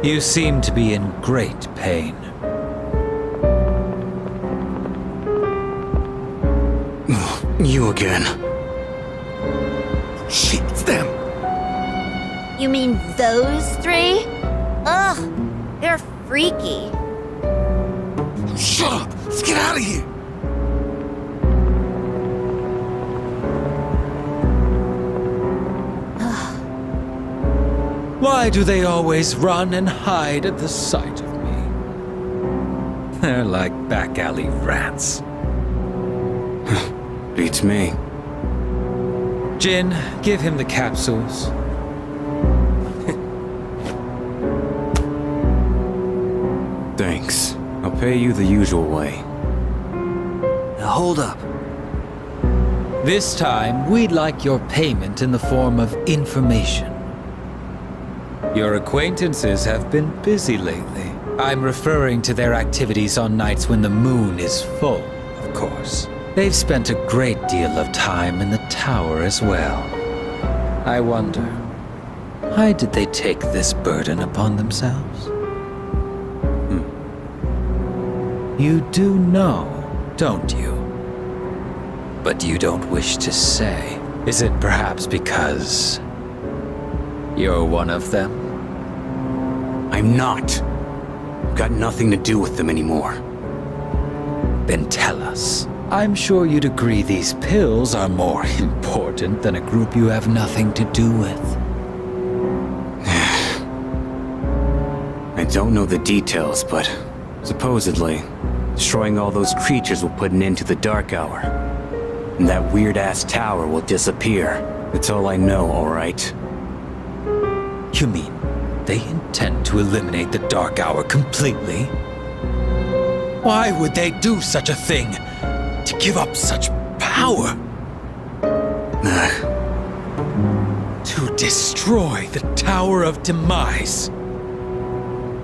You seem to be in great pain. You again. Shit, it's them. You mean those three? Ugh, they're freaky. Shut up! Let's get out of here! Why do they always run and hide at the sight of me? They're like back alley rats. Beats me. Jin, give him the capsules. Thanks. I'll pay you the usual way. Now hold up. This time, we'd like your payment in the form of information. Your acquaintances have been busy lately. I'm referring to their activities on nights when the moon is full, of course. They've spent a great deal of time in the tower as well. I wonder, why did they take this burden upon themselves? You do know, don't you? But you don't wish to say. Is it perhaps because you're one of them? I'm not. Got nothing to do with them anymore. Then tell us. I'm sure you'd agree these pills are more important than a group you have nothing to do with. I don't know the details, but supposedly, destroying all those creatures will put an end to the Dark Hour. And that weird-ass tower will disappear. That's all I know, alright? You mean they intend to eliminate the Dark Hour completely? Why would they do such a thing? To give up such power? To destroy the Tower of Demise.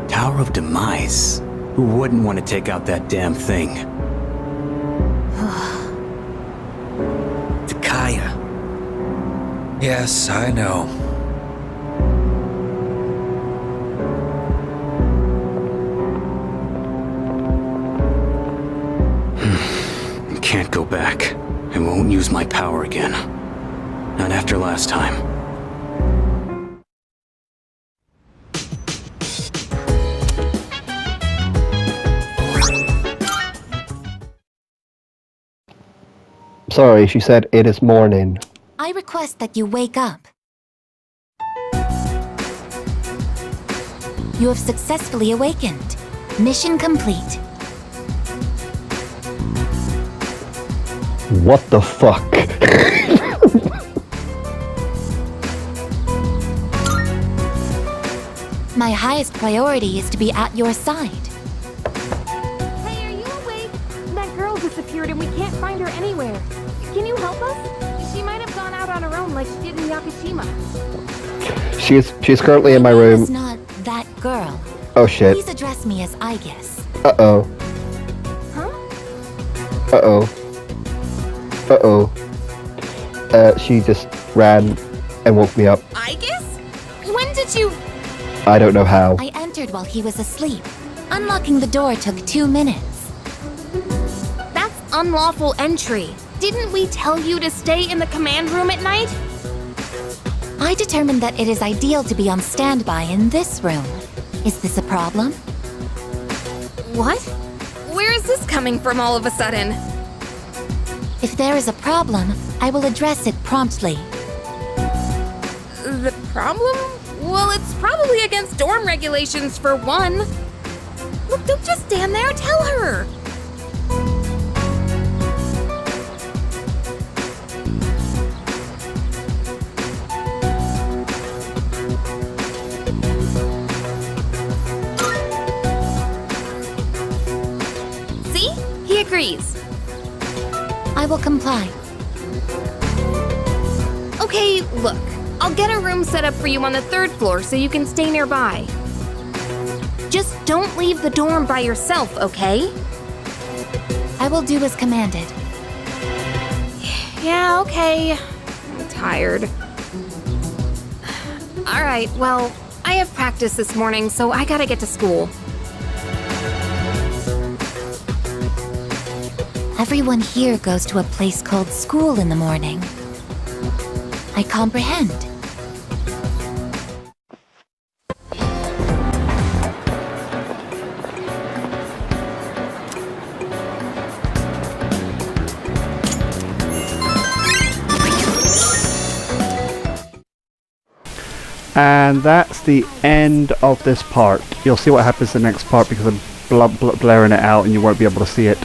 Tower of Demise? Who wouldn't want to take out that damn thing? Takaya. Yes, I know. Can't go back. I won't use my power again. Not after last time. Sorry, she said it is morning. I request that you wake up. You have successfully awakened. Mission complete. What the fuck? My highest priority is to be at your side. Hey, are you awake? That girl disappeared and we can't find her anywhere. Can you help us? She might have gone out on her own like she did in Yakushima. She's currently in my room. It's not that girl. Oh shit. Please address me as I guess. Uh-oh. Huh? Uh-oh. She just ran and woke me up. I guess? When did you... I don't know how. I entered while he was asleep. Unlocking the door took 2 minutes. That's unlawful entry. Didn't we tell you to stay in the command room at night? I determined that it is ideal to be on standby in this room. Is this a problem? What? Where is this coming from all of a sudden? If there is a problem, I will address it promptly. The problem? Well, it's probably against dorm regulations for one. Look, don't just stand there, tell her! See? He agreed. will comply. Okay, look. I'll get a room set up for you on the 3rd floor so you can stay nearby. Just don't leave the dorm by yourself, okay? I will do as commanded. Yeah, okay. I'm tired. Alright, well, I have practice this morning, so I gotta get to school. Everyone here goes to a place called school in the morning. I comprehend. And that's the end of this part. You'll see what happens in the next part because I'm blaring it out and you won't be able to see it.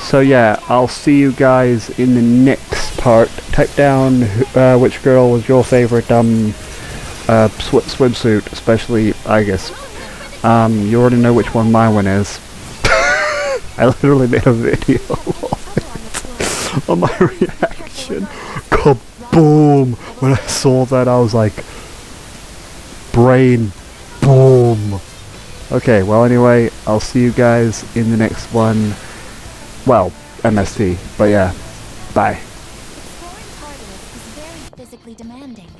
So yeah, I'll see you guys in the next part. Type down which girl was your favorite swimsuit, especially, I guess. You already know which one my one is. I literally made a video of it, on my reaction. Kaboom! When I saw that, I was like, brain boom. Okay, well anyway, I'll see you guys in the next one. Well, MST, but yeah, bye. Physically demanding.